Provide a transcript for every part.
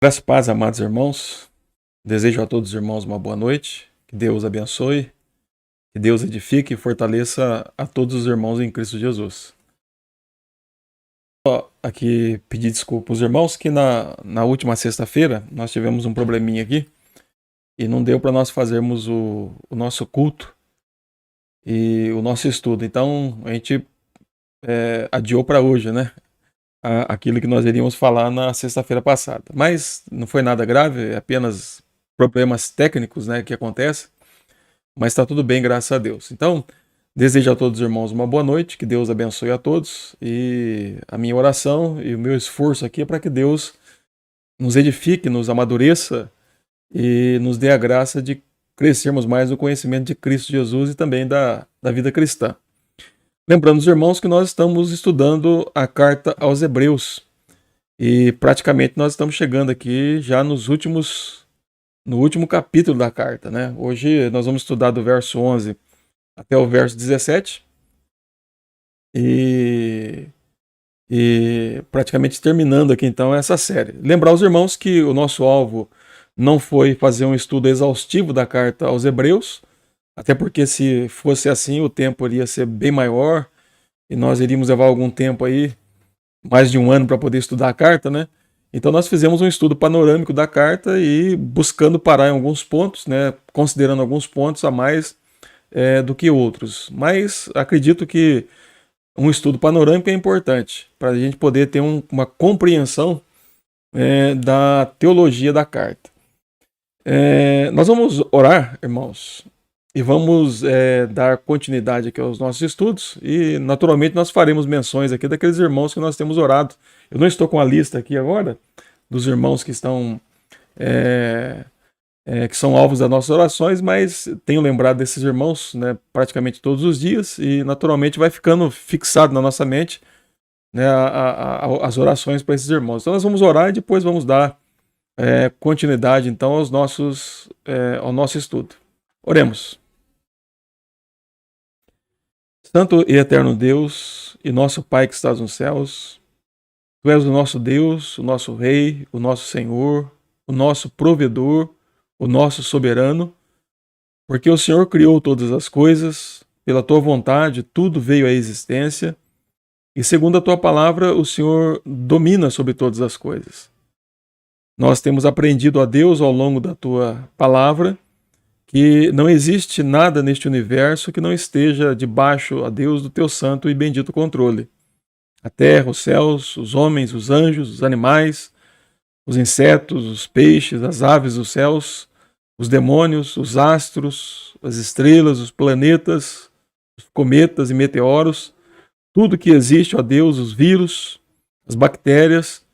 Graças e paz, amados irmãos. Desejo a todos os irmãos uma boa noite. Que Deus abençoe, que Deus edifique e fortaleça a todos os irmãos em Cristo Jesus. Aqui pedir desculpa aos irmãos que na última sexta-feira nós tivemos um probleminha aqui e não deu para nós fazermos o nosso culto e o nosso estudo. Então a gente adiou para hoje, né? Aquilo que nós iríamos falar na sexta-feira passada. Mas não foi nada grave, é apenas problemas técnicos, né, que acontecem. Mas está tudo bem, graças a Deus. Então, desejo a todos os irmãos uma boa noite, que Deus abençoe a todos. E a minha oração e o meu esforço aqui é para que Deus nos edifique, nos amadureça e nos dê a graça de crescermos mais no conhecimento de Cristo Jesus e também da vida cristã. Lembrando os irmãos que nós estamos estudando a carta aos Hebreus e praticamente nós estamos chegando aqui já no último capítulo da carta, né? Hoje nós vamos estudar do verso 11 até o verso 17 e praticamente terminando aqui então essa série. Lembrar os irmãos que o nosso alvo não foi fazer um estudo exaustivo da carta aos Hebreus, até porque se fosse assim o tempo iria ser bem maior e nós iríamos levar algum tempo aí, mais de um ano para poder estudar a carta, né? Então nós fizemos um estudo panorâmico da carta e buscando parar em alguns pontos, né? Considerando alguns pontos a mais do que outros. Mas acredito que um estudo panorâmico é importante para a gente poder ter uma compreensão da teologia da carta. Nós vamos orar, irmãos, e vamos dar continuidade aqui aos nossos estudos e naturalmente nós faremos menções aqui daqueles irmãos que nós temos orado. Eu não estou com a lista aqui agora dos irmãos que estão que são alvos das nossas orações, mas tenho lembrado desses irmãos, né, praticamente todos os dias e naturalmente vai ficando fixado na nossa mente, né, as orações para esses irmãos. Então nós vamos orar e depois vamos dar continuidade então ao nosso estudo. Oremos. Santo e eterno Deus e nosso Pai que estás nos céus, Tu és o nosso Deus, o nosso Rei, o nosso Senhor, o nosso provedor, o nosso soberano, porque o Senhor criou todas as coisas, pela Tua vontade tudo veio à existência, e segundo a Tua palavra o Senhor domina sobre todas as coisas. Nós temos aprendido a Deus ao longo da Tua palavra, que não existe nada neste universo que não esteja debaixo, a Deus, do Teu santo e bendito controle. A terra, os céus, os homens, os anjos, os animais, os insetos, os peixes, as aves dos céus, os demônios, os astros, as estrelas, os planetas, os cometas e meteoros, tudo que existe, ó Deus, os vírus, as bactérias,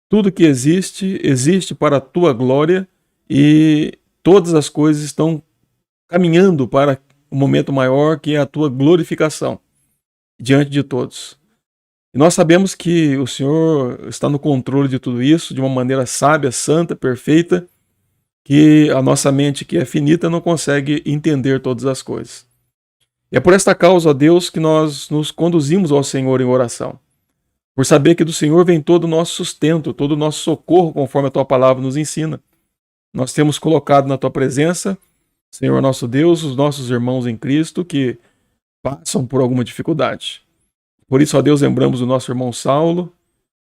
tudo que existe, existe para a Tua glória e todas as coisas estão caminhando para um momento maior que é a Tua glorificação diante de todos. E nós sabemos que o Senhor está no controle de tudo isso de uma maneira sábia, santa, perfeita, que a nossa mente, que é finita, não consegue entender todas as coisas. E é por esta causa, ó Deus, que nós nos conduzimos ao Senhor em oração. Por saber que do Senhor vem todo o nosso sustento, todo o nosso socorro, conforme a Tua palavra nos ensina. Nós temos colocado na Tua presença, Senhor nosso Deus, os nossos irmãos em Cristo que passam por alguma dificuldade. Por isso, ó Deus, lembramos do nosso irmão Saulo,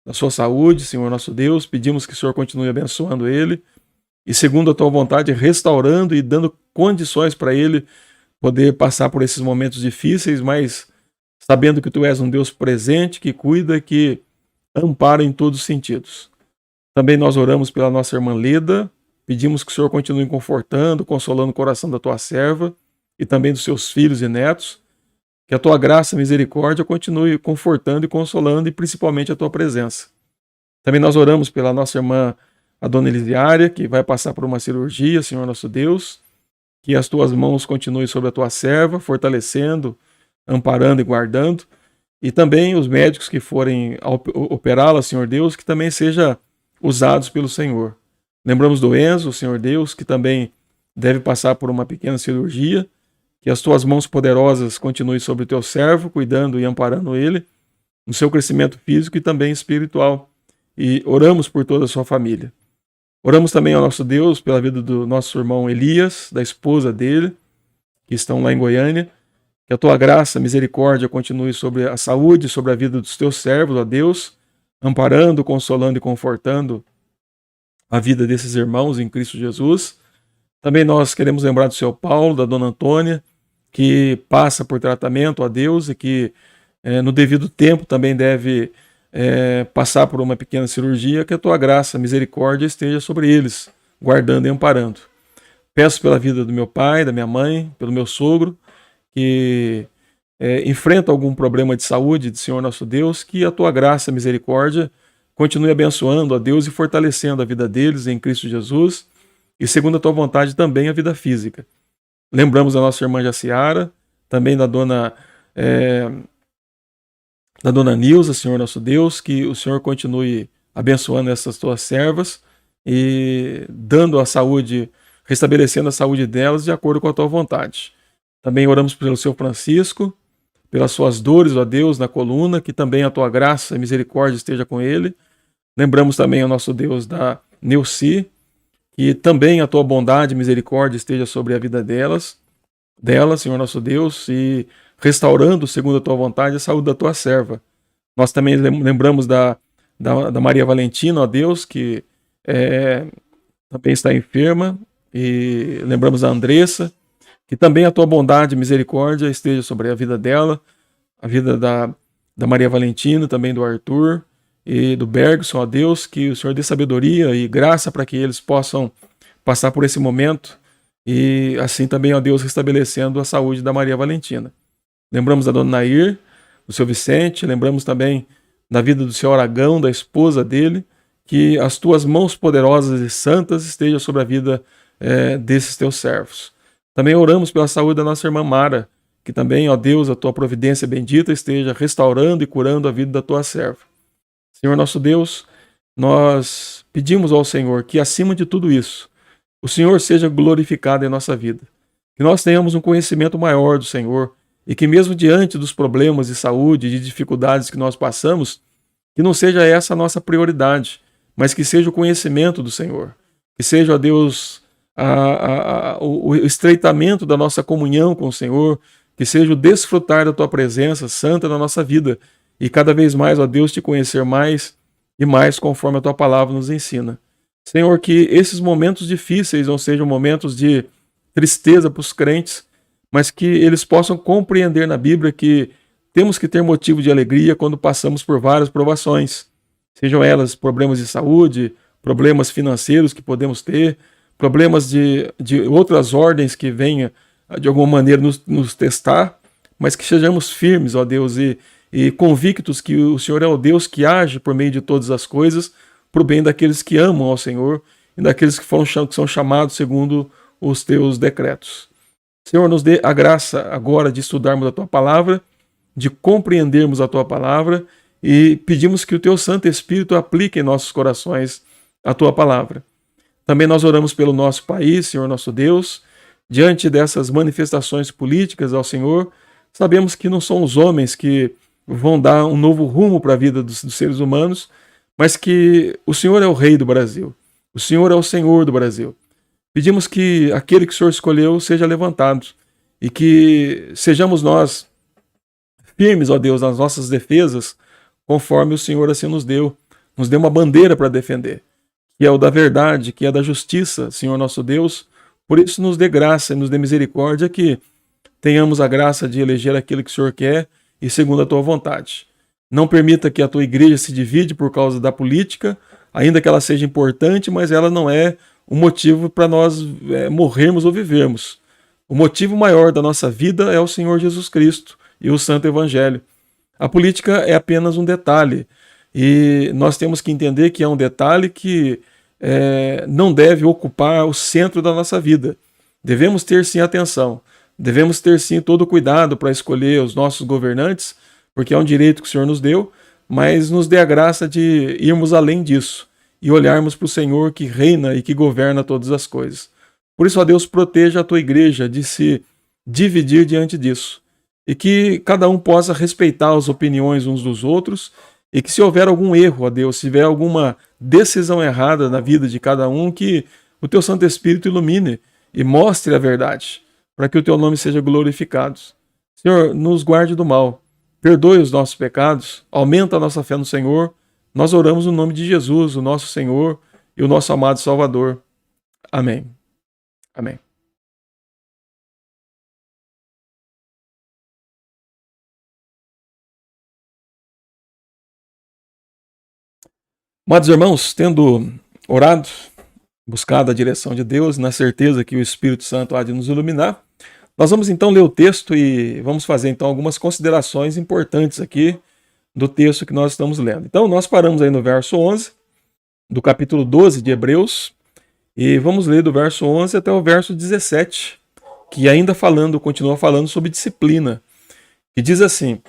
da sua saúde, Senhor nosso Deus, pedimos que o Senhor continue abençoando ele e, segundo a Tua vontade, restaurando e dando condições para ele poder passar por esses momentos difíceis, mas sabendo que Tu és um Deus presente, que cuida, que ampara em todos os sentidos. Também nós oramos pela nossa irmã Leda, pedimos que o Senhor continue confortando, consolando o coração da Tua serva e também dos seus filhos e netos, que a Tua graça e misericórdia continue confortando e consolando e principalmente a Tua presença. Também nós oramos pela nossa irmã, a dona Elisiária, que vai passar por uma cirurgia, Senhor nosso Deus, que as Tuas mãos continuem sobre a Tua serva, fortalecendo, amparando e guardando, e também os médicos que forem operá-la, Senhor Deus, que também sejam usados pelo Senhor. Lembramos do Enzo, Senhor Deus, que também deve passar por uma pequena cirurgia, que as Tuas mãos poderosas continuem sobre o Teu servo, cuidando e amparando ele, no seu crescimento físico e também espiritual. E oramos por toda a sua família. Oramos também ao nosso Deus pela vida do nosso irmão Elias, da esposa dele, que estão lá em Goiânia. Que a tua graça, misericórdia continue sobre a saúde, sobre a vida dos teus servos, ó Deus, amparando, consolando e confortando a vida desses irmãos em Cristo Jesus. Também nós queremos lembrar do seu Paulo, da dona Antônia, que passa por tratamento, ó Deus, e que no devido tempo também deve passar por uma pequena cirurgia, que a tua graça, misericórdia esteja sobre eles, guardando e amparando. Peço pela vida do meu pai, da minha mãe, pelo meu sogro, que enfrenta algum problema de saúde, de Senhor nosso Deus, que a tua graça, misericórdia, continue abençoando, ó Deus, e fortalecendo a vida deles em Cristo Jesus, e segundo a tua vontade também a vida física. Lembramos da nossa irmã Jaciara, também da dona Nilza, Senhor nosso Deus, que o Senhor continue abençoando essas tuas servas e dando a saúde, restabelecendo a saúde delas de acordo com a tua vontade. Também oramos pelo seu Francisco, pelas suas dores, ó Deus, na coluna, que também a tua graça e misericórdia esteja com ele. Lembramos também ao nosso Deus da Neuci, que também a tua bondade e misericórdia esteja sobre a vida dela, Senhor nosso Deus, e restaurando, segundo a tua vontade, a saúde da tua serva. Nós também lembramos da Maria Valentina, ó Deus, que também está enferma, e lembramos da Andressa, que também a tua bondade e misericórdia esteja sobre a vida dela, a vida da Maria Valentina, também do Arthur e do Bergson, ó Deus, que o Senhor dê sabedoria e graça para que eles possam passar por esse momento e assim também, ó Deus, restabelecendo a saúde da Maria Valentina. Lembramos da dona Nair, do seu Vicente, lembramos também da vida do seu Aragão, da esposa dele, que as tuas mãos poderosas e santas estejam sobre a vida desses teus servos. Também oramos pela saúde da nossa irmã Mara, que também, ó Deus, a tua providência bendita esteja restaurando e curando a vida da tua serva. Senhor nosso Deus, nós pedimos ao Senhor que, acima de tudo isso, o Senhor seja glorificado em nossa vida. Que nós tenhamos um conhecimento maior do Senhor e que mesmo diante dos problemas de saúde e de dificuldades que nós passamos, que não seja essa a nossa prioridade, mas que seja o conhecimento do Senhor. Que seja, ó Deus, o estreitamento da nossa comunhão com o Senhor, que seja o desfrutar da tua presença santa na nossa vida e cada vez mais, ó Deus, te conhecer mais e mais conforme a tua palavra nos ensina. Senhor, que esses momentos difíceis não sejam momentos de tristeza para os crentes, mas que eles possam compreender na Bíblia que temos que ter motivo de alegria quando passamos por várias provações, sejam elas problemas de saúde, problemas financeiros que podemos ter, problemas de outras ordens que venham de alguma maneira nos testar, mas que sejamos firmes, ó Deus, e convictos que o Senhor é o Deus que age por meio de todas as coisas, para o bem daqueles que amam ao Senhor e daqueles que são chamados segundo os teus decretos. Senhor, nos dê a graça agora de estudarmos a tua palavra, de compreendermos a tua palavra e pedimos que o teu Santo Espírito aplique em nossos corações a tua palavra. Também nós oramos pelo nosso país, Senhor nosso Deus, diante dessas manifestações políticas ao Senhor, sabemos que não são os homens que vão dar um novo rumo para a vida dos seres humanos, mas que o Senhor é o Rei do Brasil, o Senhor é o Senhor do Brasil. Pedimos que aquele que o Senhor escolheu seja levantado e que sejamos nós firmes, ó Deus, nas nossas defesas, conforme o Senhor assim nos deu uma bandeira para defender, que é o da verdade, que é da justiça, Senhor nosso Deus. Por isso nos dê graça e nos dê misericórdia, que tenhamos a graça de eleger aquilo que o Senhor quer e segundo a tua vontade. Não permita que a tua igreja se divide por causa da política, ainda que ela seja importante, mas ela não é um motivo para nós morrermos ou vivermos. O motivo maior da nossa vida é o Senhor Jesus Cristo e o Santo Evangelho. A política é apenas um detalhe, e nós temos que entender que é um detalhe que não deve ocupar o centro da nossa vida. Devemos ter sim atenção, devemos ter sim todo o cuidado para escolher os nossos governantes, porque é um direito que o Senhor nos deu, mas nos dê a graça de irmos além disso e olharmos para o Senhor que reina e que governa todas as coisas. Por isso, ó Deus, proteja a tua igreja de se dividir diante disso, e que cada um possa respeitar as opiniões uns dos outros, e que se houver algum erro, ó Deus, se tiver alguma decisão errada na vida de cada um, que o teu Santo Espírito ilumine e mostre a verdade, para que o teu nome seja glorificado. Senhor, nos guarde do mal, perdoe os nossos pecados, aumenta a nossa fé no Senhor. Nós oramos no nome de Jesus, o nosso Senhor e o nosso amado Salvador. Amém. Amém. Amados irmãos, tendo orado, buscado a direção de Deus, na certeza que o Espírito Santo há de nos iluminar, nós vamos então ler o texto e vamos fazer então algumas considerações importantes aqui do texto que nós estamos lendo. Então nós paramos aí no verso 11 do capítulo 12 de Hebreus e vamos ler do verso 11 até o verso 17, que ainda continua falando sobre disciplina, que diz assim: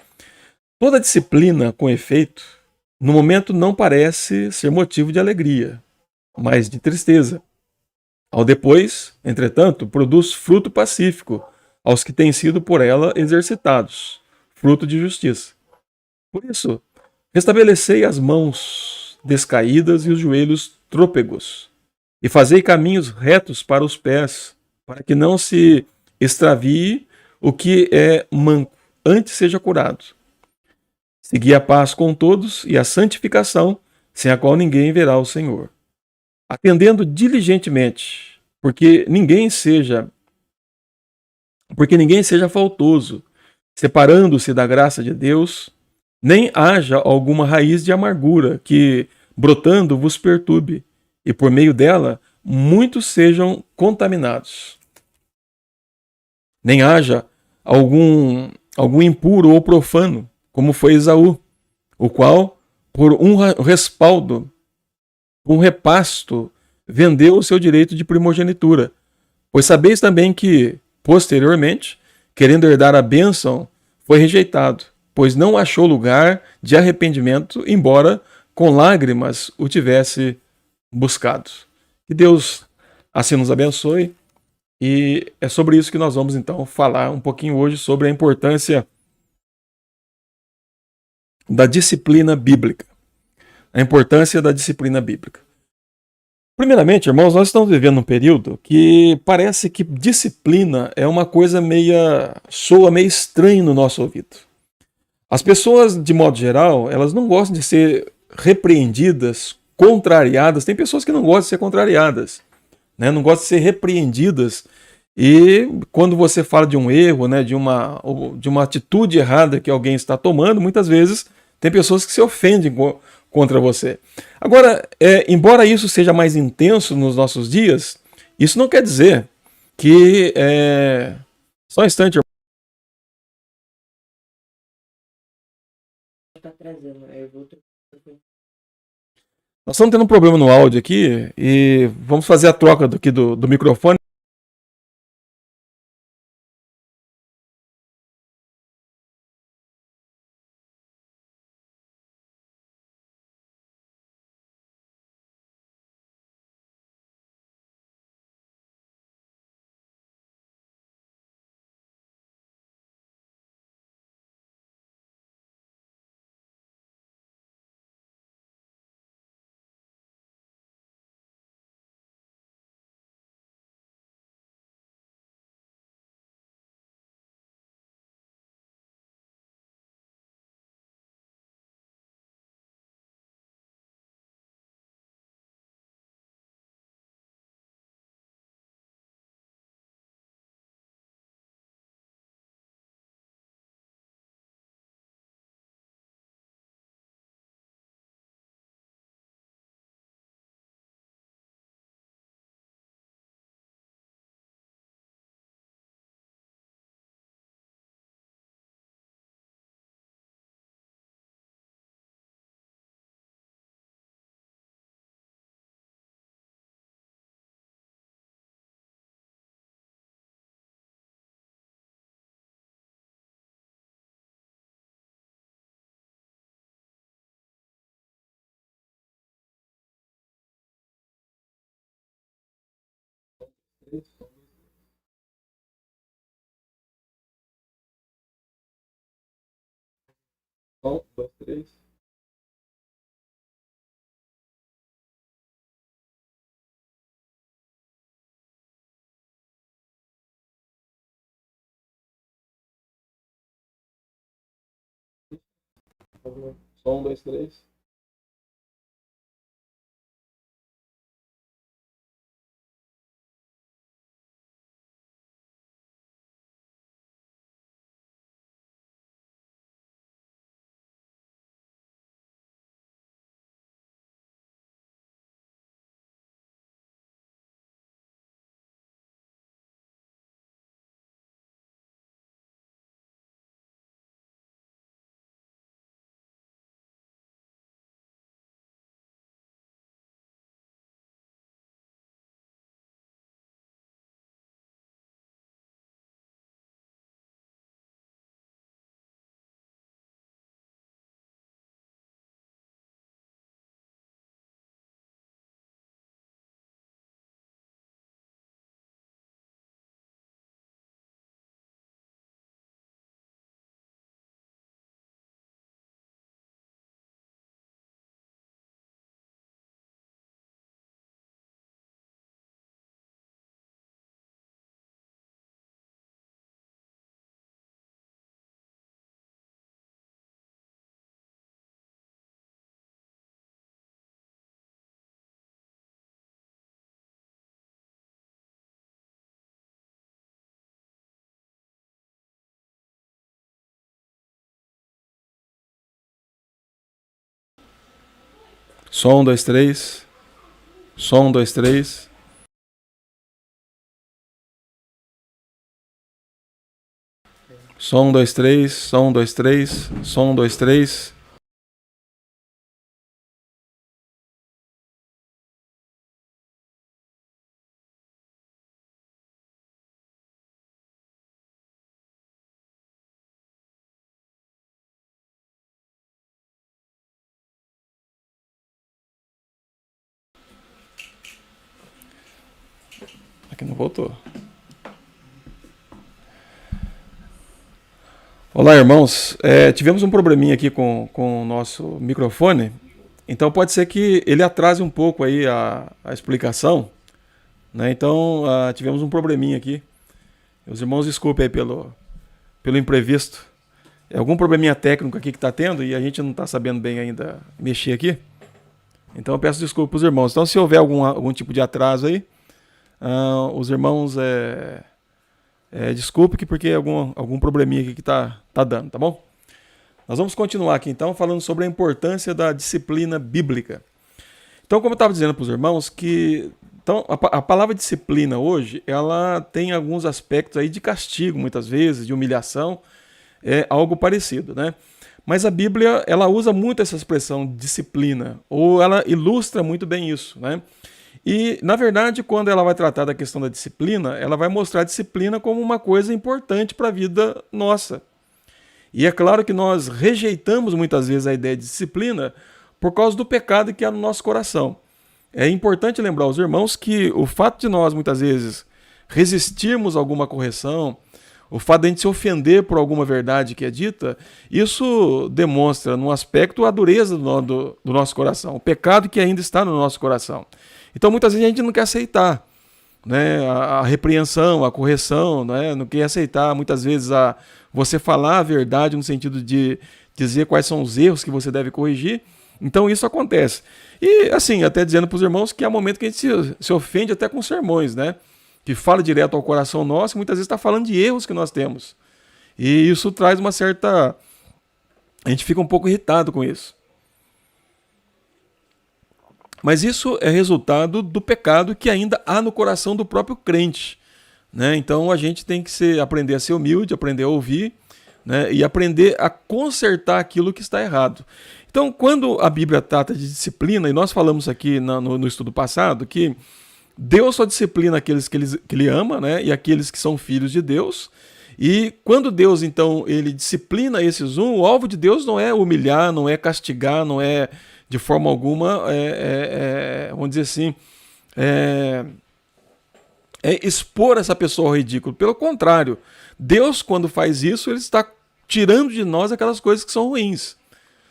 toda disciplina com efeito, no momento não parece ser motivo de alegria, mas de tristeza. Ao depois, entretanto, produz fruto pacífico aos que têm sido por ela exercitados, fruto de justiça. Por isso, restabelecei as mãos descaídas e os joelhos trôpegos, e fazei caminhos retos para os pés, para que não se extravie o que é manco, antes seja curado. Segui a paz com todos e a santificação, sem a qual ninguém verá o Senhor. Atendendo diligentemente, porque ninguém seja faltoso, separando-se da graça de Deus, nem haja alguma raiz de amargura que, brotando, vos perturbe, e por meio dela muitos sejam contaminados. Nem haja algum impuro ou profano, como foi Esaú, o qual, por um respaldo, um repasto, vendeu o seu direito de primogenitura. Pois sabeis também que, posteriormente, querendo herdar a bênção, foi rejeitado, pois não achou lugar de arrependimento, embora com lágrimas o tivesse buscado. Que Deus assim nos abençoe. E é sobre isso que nós vamos então falar um pouquinho hoje, sobre a importância da disciplina bíblica. A importância da disciplina bíblica. Primeiramente, irmãos, nós estamos vivendo um período que parece que disciplina é uma coisa soa meio estranho no nosso ouvido. As pessoas, de modo geral, elas não gostam de ser repreendidas, contrariadas. Tem pessoas que não gostam de ser contrariadas, né? Não gostam de ser repreendidas. E quando você fala de um erro, né, de uma atitude errada que alguém está tomando, muitas vezes tem pessoas que se ofendem contra você. Agora, embora isso seja mais intenso nos nossos dias, isso não quer dizer que... Só um instante, irmão. Nós estamos tendo um problema no áudio aqui e vamos fazer a troca do microfone. Um, dois, três. Só um, dois, três. Som, dois, três. Som, dois, três. Som, dois, três. Som, dois, três. Som, dois, três. Aqui não voltou. Olá, irmãos. Tivemos um probleminha aqui com o nosso microfone, então pode ser que ele atrase um pouco aí a explicação, né? Então tivemos um probleminha aqui. Os irmãos desculpem aí pelo imprevisto. É algum probleminha técnico aqui que está tendo e a gente não está sabendo bem ainda mexer aqui. Então eu peço desculpa para os irmãos. Então se houver algum tipo de atraso aí, os irmãos desculpe porque algum probleminha aqui que tá dando, tá bom? Nós vamos continuar aqui então falando sobre a importância da disciplina bíblica. Então, como eu estava dizendo para os irmãos, que então, a palavra disciplina hoje, ela tem alguns aspectos aí de castigo, muitas vezes, de humilhação, algo parecido, né? Mas a Bíblia, ela usa muito essa expressão disciplina, ou ela ilustra muito bem isso, né? E, na verdade, quando ela vai tratar da questão da disciplina, ela vai mostrar a disciplina como uma coisa importante para a vida nossa. E é claro que nós rejeitamos muitas vezes a ideia de disciplina por causa do pecado que há no nosso coração. É importante lembrar aos irmãos que o fato de nós, muitas vezes, resistirmos a alguma correção, o fato de a gente se ofender por alguma verdade que é dita, isso demonstra, num aspecto, a dureza do nosso coração, o pecado que ainda está no nosso coração. Então, muitas vezes a gente não quer aceitar, né, a repreensão, a correção, né, não quer aceitar, muitas vezes, você falar a verdade no sentido de dizer quais são os erros que você deve corrigir. Então, isso acontece. E, assim, até dizendo para os irmãos que há momento que a gente se ofende até com sermões, né, que fala direto ao coração nosso, e muitas vezes está falando de erros que nós temos. E isso traz uma certa... A gente fica um pouco irritado com isso. Mas isso é resultado do pecado que ainda há no coração do próprio crente, né? Então a gente tem que aprender a ser humilde, aprender a ouvir, né? E aprender a consertar aquilo que está errado. Então, quando a Bíblia trata de disciplina, e nós falamos aqui no estudo passado que Deus só disciplina aqueles que ele ama, né? E aqueles que são filhos de Deus. E quando Deus, então, ele disciplina esses o alvo de Deus não é humilhar, não é castigar, não é de forma alguma, vamos dizer assim, expor essa pessoa ao ridículo. Pelo contrário, Deus, quando faz isso, ele está tirando de nós aquelas coisas que são ruins.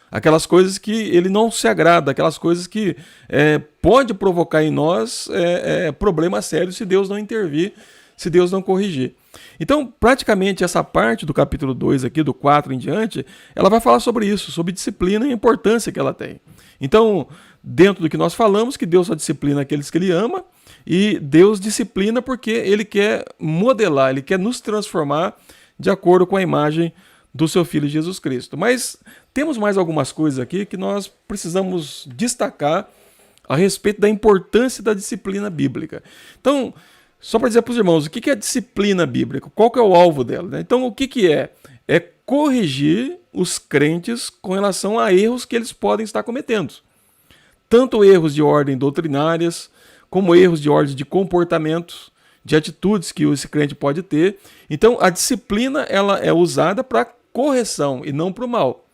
Aquelas coisas que ele não se agrada, aquelas coisas que pode provocar em nós problemas sérios se Deus não intervir, se Deus não corrigir. Então, praticamente essa parte do capítulo 2 aqui, do 4 em diante, ela vai falar sobre isso, sobre disciplina e a importância que ela tem. Então, dentro do que nós falamos, que Deus só disciplina aqueles que Ele ama, e Deus disciplina porque Ele quer modelar, Ele quer nos transformar de acordo com a imagem do seu Filho Jesus Cristo. Mas temos mais algumas coisas aqui que nós precisamos destacar a respeito da importância da disciplina bíblica. Então, só para dizer para os irmãos, o que é a disciplina bíblica? Qual que é o alvo dela? Então, o que é? É corrigir os crentes com relação a erros que eles podem estar cometendo. Tanto erros de ordem doutrinárias, como erros de ordem de comportamentos, de atitudes que esse crente pode ter. Então, a disciplina ela é usada para correção e não para o mal.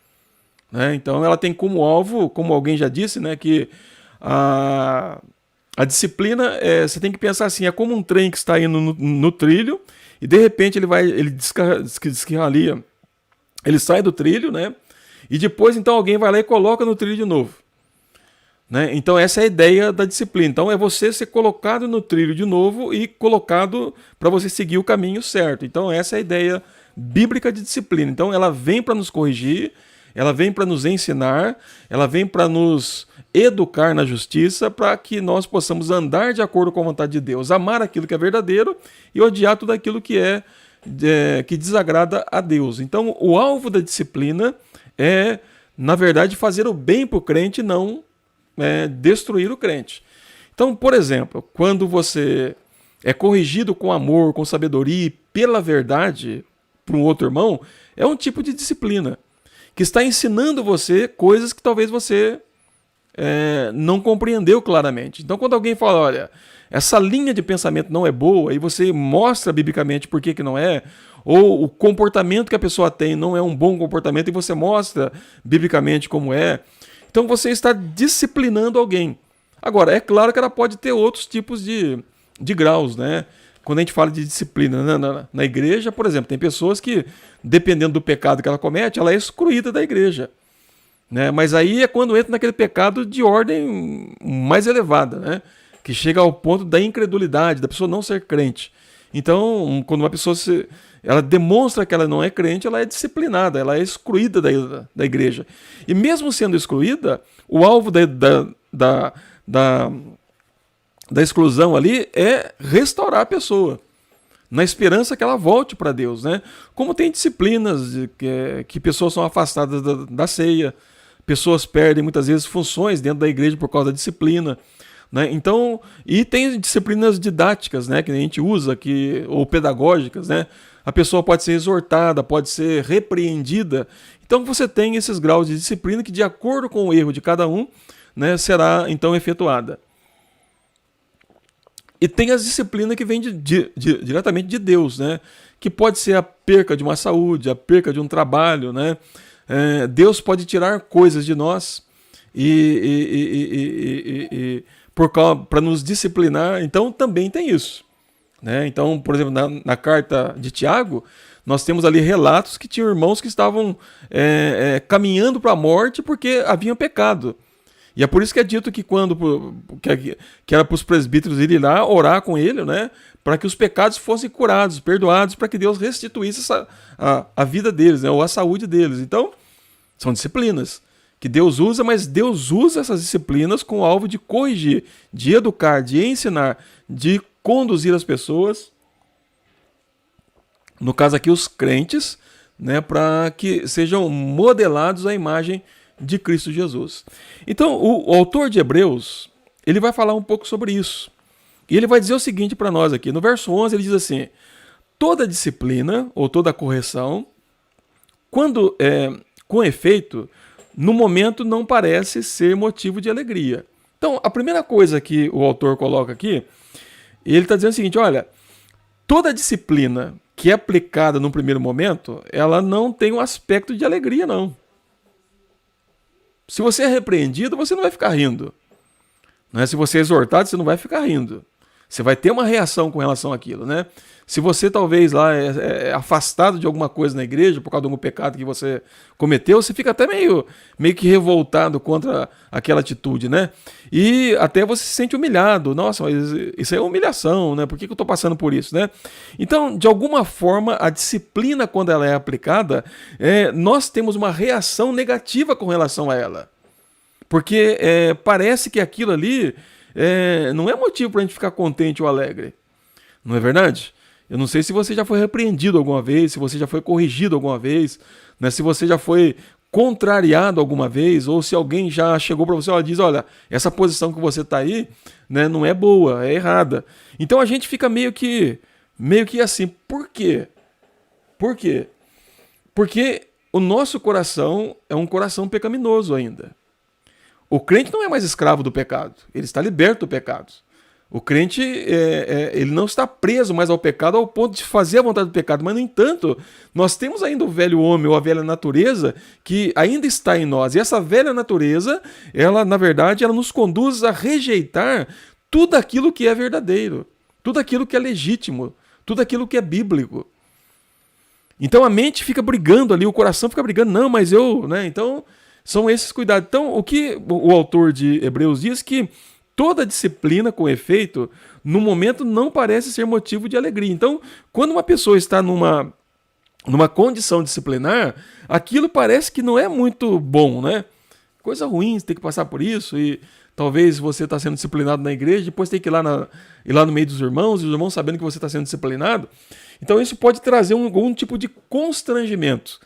Né? Então, ela tem como alvo, como alguém já disse, né, que a disciplina, você tem que pensar assim, é como um trem que está indo no trilho e de repente ele descarrilha, ele sai do trilho, né? E depois então alguém vai lá e coloca no trilho de novo. Né? Então essa é a ideia da disciplina. Então é você ser colocado no trilho de novo e colocado para você seguir o caminho certo. Então essa é a ideia bíblica de disciplina. Então ela vem para nos corrigir, ela vem para nos ensinar, ela vem para nos educar na justiça, para que nós possamos andar de acordo com a vontade de Deus, amar aquilo que é verdadeiro e odiar tudo aquilo que que desagrada a Deus. Então, o alvo da disciplina é, na verdade, fazer o bem para o crente, não destruir o crente. Então, por exemplo, quando você é corrigido com amor, com sabedoria e pela verdade para um outro irmão, é um tipo de disciplina que está ensinando você coisas que talvez você não compreendeu claramente. Então, quando alguém fala, olha, essa linha de pensamento não é boa, e você mostra biblicamente por que não é, ou o comportamento que a pessoa tem não é um bom comportamento, e você mostra biblicamente como é, então você está disciplinando alguém. Agora, é claro que ela pode ter outros tipos de graus, né? Quando a gente fala de disciplina na igreja, por exemplo, tem pessoas que, dependendo do pecado que ela comete, ela é excluída da igreja. Né? Mas aí é quando entra naquele pecado de ordem mais elevada, né? Que chega ao ponto da incredulidade, da pessoa não ser crente. Então, quando uma pessoa ela demonstra que ela não é crente, ela é disciplinada, ela é excluída da igreja. E mesmo sendo excluída, o alvo da exclusão ali é restaurar a pessoa, na esperança que ela volte para Deus. Né? Como tem disciplinas que pessoas são afastadas da ceia, pessoas perdem muitas vezes funções dentro da igreja por causa da disciplina. Né? Então, e tem disciplinas didáticas, né, que a gente usa, ou pedagógicas. Né? A pessoa pode ser exortada, pode ser repreendida. Então você tem esses graus de disciplina que, de acordo com o erro de cada um, né, será então efetuada. E tem as disciplinas que vêm diretamente de Deus, né? Que pode ser a perca de uma saúde, a perca de um trabalho. Né? Deus pode tirar coisas de nós para nos disciplinar. Então também tem isso. Né? Então, por exemplo, na carta de Tiago, nós temos ali relatos que tinham irmãos que estavam caminhando para a morte porque haviam pecado. E é por isso que é dito que que era para os presbíteros irem lá orar com ele, né, para que os pecados fossem curados, perdoados, para que Deus restituísse a vida deles, né, ou a saúde deles. Então, são disciplinas que Deus usa, mas Deus usa essas disciplinas com o alvo de corrigir, de educar, de ensinar, de conduzir as pessoas, no caso aqui os crentes, né, para que sejam modelados à imagem de Cristo Jesus. Então, o autor de Hebreus, ele vai falar um pouco sobre isso. E ele vai dizer o seguinte para nós aqui. No verso 11, ele diz assim: toda disciplina, ou toda correção, quando com efeito, no momento não parece ser motivo de alegria. Então, a primeira coisa que o autor coloca aqui, ele está dizendo o seguinte: olha, toda disciplina que é aplicada no primeiro momento, ela não tem um aspecto de alegria, não. Se você é repreendido, você não vai ficar rindo. Né? Se você é exortado, você não vai ficar rindo. Você vai ter uma reação com relação àquilo, né? Se você talvez lá é afastado de alguma coisa na igreja por causa de algum pecado que você cometeu, você fica até meio que revoltado contra aquela atitude, né? E até você se sente humilhado. Nossa, mas isso é humilhação, né? Por que eu estou passando por isso, né? Então, de alguma forma, a disciplina, quando ela é aplicada, nós temos uma reação negativa com relação a ela. Porque parece que aquilo ali não é motivo para a gente ficar contente ou alegre. Não é verdade? Eu não sei se você já foi repreendido alguma vez, se você já foi corrigido alguma vez, né? Se você já foi contrariado alguma vez, ou se alguém já chegou para você e diz, olha, essa posição que você está aí, né, não é boa, é errada. Então a gente fica meio que assim. Por quê? Por quê? Porque o nosso coração é um coração pecaminoso ainda. O crente não é mais escravo do pecado, ele está liberto do pecado. O crente ele não está preso mais ao pecado ao ponto de fazer a vontade do pecado, mas, no entanto, nós temos ainda o velho homem ou a velha natureza que ainda está em nós. E essa velha natureza, ela, na verdade, ela nos conduz a rejeitar tudo aquilo que é verdadeiro, tudo aquilo que é legítimo, tudo aquilo que é bíblico. Então a mente fica brigando ali, o coração fica brigando, não, mas eu, né? Então são esses cuidados. Então o que o autor de Hebreus diz que toda disciplina com efeito, no momento, não parece ser motivo de alegria. Então, quando uma pessoa está numa condição disciplinar, aquilo parece que não é muito bom, né? Coisa ruim, você tem que passar por isso, e talvez você está sendo disciplinado na igreja, depois tem que ir lá no meio dos irmãos, e os irmãos sabendo que você está sendo disciplinado. Então isso pode trazer algum tipo de constrangimento.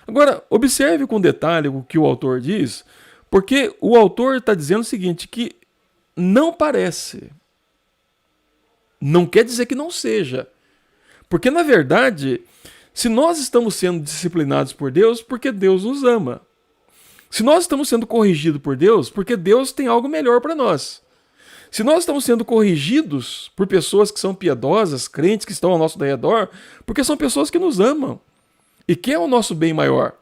Agora, observe com detalhe o que o autor diz, porque o autor está dizendo o seguinte, que não parece. Não quer dizer que não seja. Porque, na verdade, se nós estamos sendo disciplinados por Deus, porque Deus nos ama. Se nós estamos sendo corrigidos por Deus, porque Deus tem algo melhor para nós. Se nós estamos sendo corrigidos por pessoas que são piedosas, crentes que estão ao nosso redor, porque são pessoas que nos amam e querem o nosso bem maior.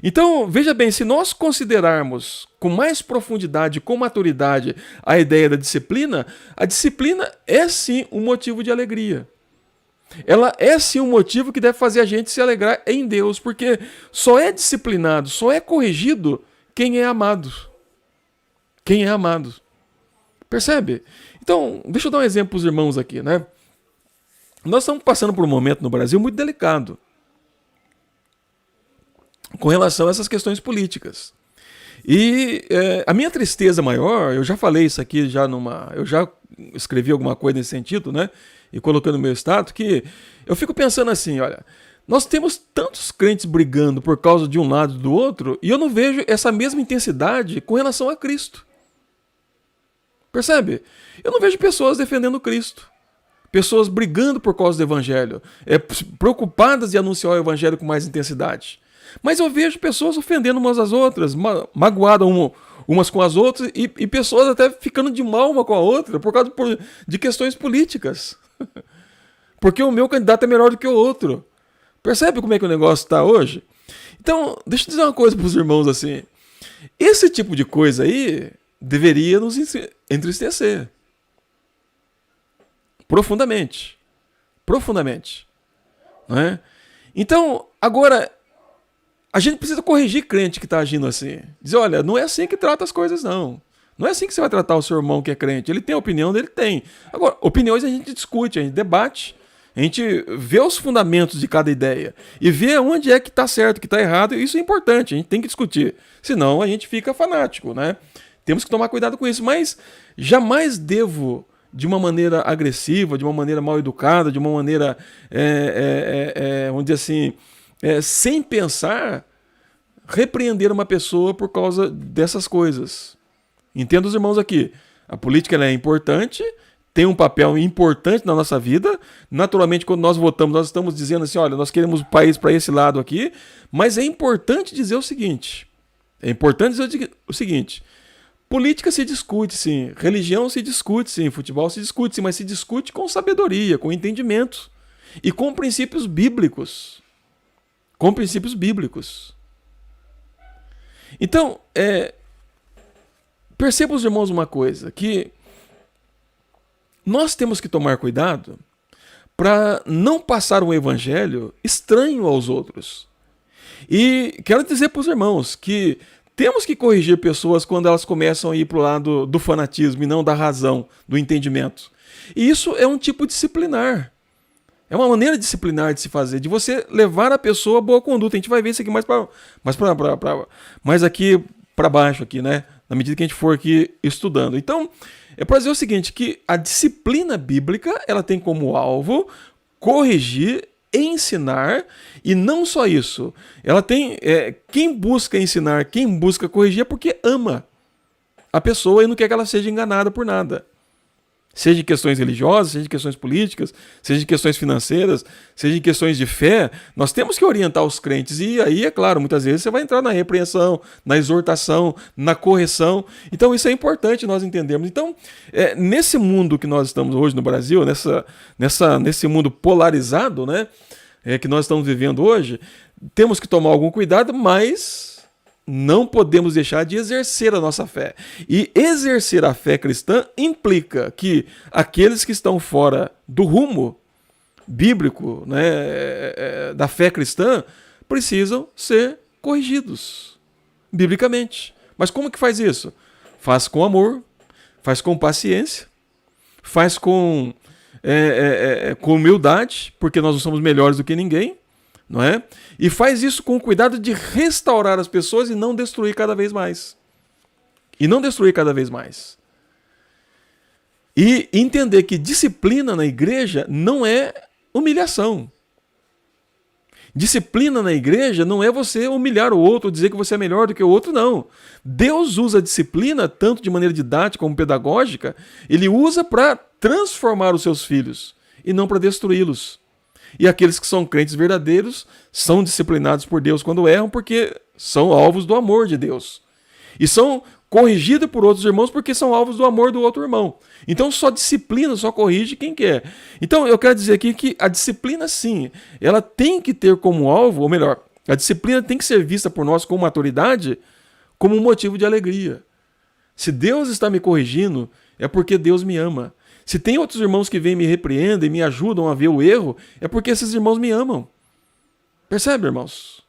Então, veja bem, se nós considerarmos com mais profundidade, com maturidade, a ideia da disciplina, a disciplina é sim um motivo de alegria. Ela é sim um motivo que deve fazer a gente se alegrar em Deus, porque só é disciplinado, só é corrigido quem é amado. Quem é amado. Percebe? Então, deixa eu dar um exemplo para os irmãos aqui, né? Nós estamos passando por um momento no Brasil muito delicado com relação a essas questões políticas. E a minha tristeza maior, eu já falei isso aqui, eu já escrevi alguma coisa nesse sentido, né? E coloquei no meu status, que eu fico pensando assim, olha, nós temos tantos crentes brigando por causa de um lado e do outro, e eu não vejo essa mesma intensidade com relação a Cristo. Percebe? Eu não vejo pessoas defendendo Cristo. Pessoas brigando por causa do evangelho, preocupadas em anunciar o evangelho com mais intensidade. Mas eu vejo pessoas ofendendo umas às outras, magoadas umas com as outras, e pessoas até ficando de mal uma com a outra por causa de questões políticas. Porque o meu candidato é melhor do que o outro. Percebe como é que o negócio está hoje? Então, deixa eu dizer uma coisa para os irmãos assim. Esse tipo de coisa aí deveria nos entristecer. Profundamente. Profundamente. Não é? Então, agora, a gente precisa corrigir crente que está agindo assim. Dizer, olha, não é assim que trata as coisas, não. Não é assim que você vai tratar o seu irmão que é crente. Ele tem a opinião dele, tem. Agora, opiniões a gente discute, a gente debate. A gente vê os fundamentos de cada ideia. E vê onde é que está certo, que está errado. Isso é importante, a gente tem que discutir. Senão a gente fica fanático, né? Temos que tomar cuidado com isso. Mas jamais devo, de uma maneira agressiva, de uma maneira mal educada, de uma maneira, vamos dizer assim, sem pensar, repreender uma pessoa por causa dessas coisas. Entenda os irmãos aqui. A política ela é importante, tem um papel importante na nossa vida. Naturalmente, quando nós votamos, nós estamos dizendo assim, olha, nós queremos o país para esse lado aqui, mas é importante dizer o seguinte, política se discute sim, religião se discute sim, futebol se discute sim, mas se discute com sabedoria, com entendimento e com princípios bíblicos. Com princípios bíblicos. Então, perceba os irmãos uma coisa, que Nós temos que tomar cuidado para não passar um evangelho estranho aos outros. E quero dizer para os irmãos que temos que corrigir pessoas quando elas começam a ir para o lado do fanatismo e não da razão, do entendimento. E isso é um tipo disciplinar. É uma maneira disciplinar de se fazer, de você levar a pessoa a boa conduta. A gente vai ver isso aqui mais aqui para baixo, aqui, né? Na medida que a gente for aqui estudando. Então, é para dizer o seguinte, que a disciplina bíblica, ela tem como alvo corrigir, ensinar, e não só isso. Ela tem, quem busca ensinar, quem busca corrigir é porque ama a pessoa e não quer que ela seja enganada por nada. Seja de questões religiosas, seja de questões políticas, seja de questões financeiras, seja de questões de fé, nós temos que orientar os crentes. E aí, é claro, muitas vezes você vai entrar na repreensão, na exortação, na correção. Então isso é importante nós entendermos. Então, nesse mundo que nós estamos hoje no Brasil, nesse mundo polarizado, né, que nós estamos vivendo hoje, temos que tomar algum cuidado, mas não podemos deixar de exercer a nossa fé. E exercer a fé cristã implica que aqueles que estão fora do rumo bíblico, né, da fé cristã, precisam ser corrigidos biblicamente. Mas como que faz isso? Faz com amor, faz com paciência, faz com humildade, porque nós não somos melhores do que ninguém, não é? E faz isso com o cuidado de restaurar as pessoas e não destruir cada vez mais. E entender que disciplina na igreja não é humilhação. Disciplina na igreja não é você humilhar o outro, dizer que você é melhor do que o outro, não. Deus usa a disciplina, tanto de maneira didática como pedagógica, ele usa para transformar os seus filhos e não para destruí-los. E aqueles que são crentes verdadeiros são disciplinados por Deus quando erram, porque são alvos do amor de Deus. E são corrigidos por outros irmãos porque são alvos do amor do outro irmão. Então só disciplina, só corrige quem quer. Então eu quero dizer aqui que a disciplina, sim, ela tem que ter como alvo, ou melhor, a disciplina tem que ser vista por nós com maturidade como um motivo de alegria. Se Deus está me corrigindo, é porque Deus me ama. Se tem outros irmãos que vêm me repreendem, me ajudam a ver o erro, é porque esses irmãos me amam. Percebe, irmãos?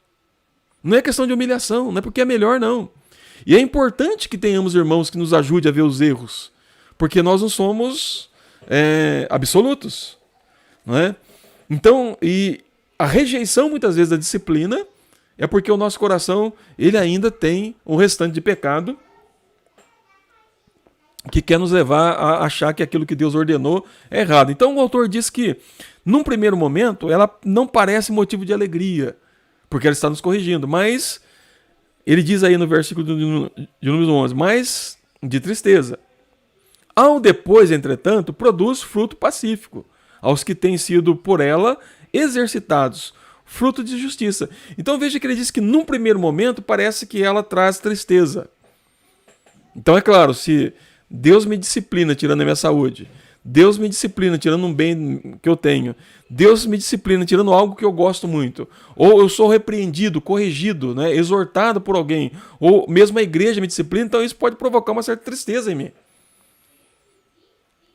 Não é questão de humilhação, não é porque é melhor, não. E é importante que tenhamos irmãos que nos ajudem a ver os erros, porque nós não somos absolutos, não é? Então, e a rejeição muitas vezes da disciplina é porque o nosso coração ele ainda tem um restante de pecado que quer nos levar a achar que aquilo que Deus ordenou é errado. Então o autor diz que, num primeiro momento, ela não parece motivo de alegria, porque ela está nos corrigindo, mas ele diz aí no versículo de número 11, mas de tristeza. Ao depois, entretanto, produz fruto pacífico, aos que têm sido por ela exercitados, fruto de justiça. Então veja que ele diz que, num primeiro momento, parece que ela traz tristeza. Então é claro, se Deus me disciplina tirando a minha saúde, Deus me disciplina tirando um bem que eu tenho, Deus me disciplina tirando algo que eu gosto muito, ou eu sou repreendido, corrigido, né, exortado por alguém, ou mesmo a igreja me disciplina, então isso pode provocar uma certa tristeza em mim.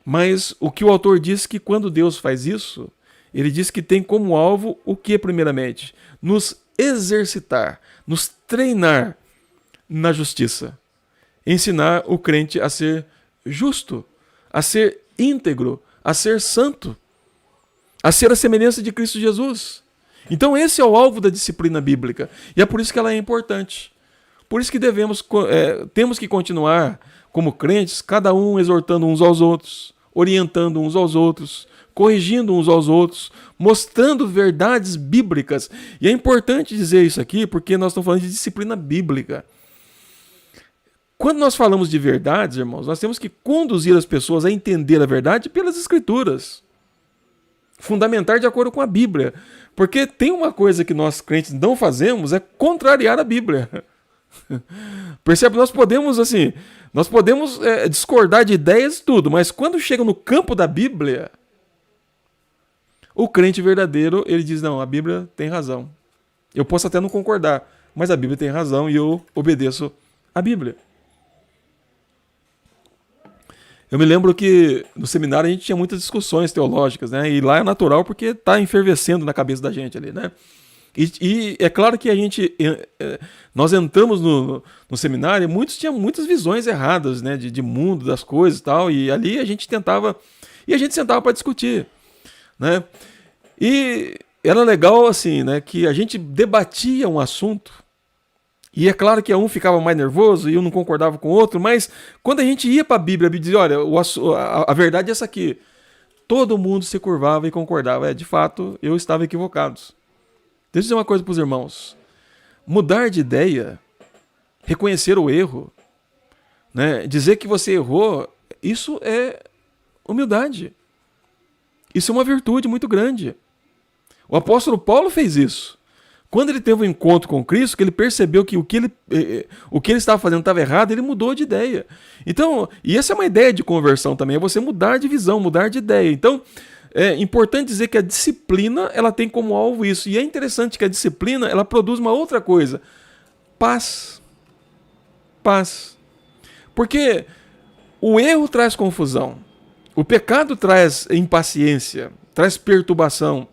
Mas o que o autor diz que quando Deus faz isso, ele diz que tem como alvo o que primeiramente? Nos exercitar, nos treinar na justiça. Ensinar o crente a ser justo, a ser íntegro, a ser santo, a ser a semelhança de Cristo Jesus. Então esse é o alvo da disciplina bíblica. E é por isso que ela é importante. Por isso que temos que continuar como crentes, cada um exortando uns aos outros, orientando uns aos outros, corrigindo uns aos outros, mostrando verdades bíblicas. E é importante dizer isso aqui porque nós estamos falando de disciplina bíblica. Quando nós falamos de verdades, irmãos, nós temos que conduzir as pessoas a entender a verdade pelas Escrituras. Fundamentar de acordo com a Bíblia. Porque tem uma coisa que nós crentes não fazemos, é contrariar a Bíblia. Percebe? Nós podemos discordar de ideias e tudo, mas quando chega no campo da Bíblia, o crente verdadeiro, ele diz, não, a Bíblia tem razão. Eu posso até não concordar, mas a Bíblia tem razão e eu obedeço a Bíblia. Eu me lembro que no seminário a gente tinha muitas discussões teológicas, né? E lá é natural porque está enfervescendo na cabeça da gente ali, né? E é claro que nós entramos no seminário e muitos tinham muitas visões erradas, né? De mundo, das coisas e tal. E ali a gente sentava para discutir, né? E era legal assim, né? Que a gente debatia um assunto. E é claro que um ficava mais nervoso e um não concordava com o outro, mas quando a gente ia para a Bíblia e dizia, olha, a verdade é essa aqui, todo mundo se curvava e concordava. De fato, eu estava equivocado. Deixa eu dizer uma coisa para os irmãos. Mudar de ideia, reconhecer o erro, né, dizer que você errou, isso é humildade. Isso é uma virtude muito grande. O apóstolo Paulo fez isso. Quando ele teve um encontro com Cristo, que ele percebeu que o que ele estava fazendo estava errado, ele mudou de ideia. Então, e essa é uma ideia de conversão também, é você mudar de visão, mudar de ideia. Então, é importante dizer que a disciplina, ela tem como alvo isso. E é interessante que a disciplina, ela produz uma outra coisa. Paz. Paz. Porque o erro traz confusão. O pecado traz impaciência, traz perturbação.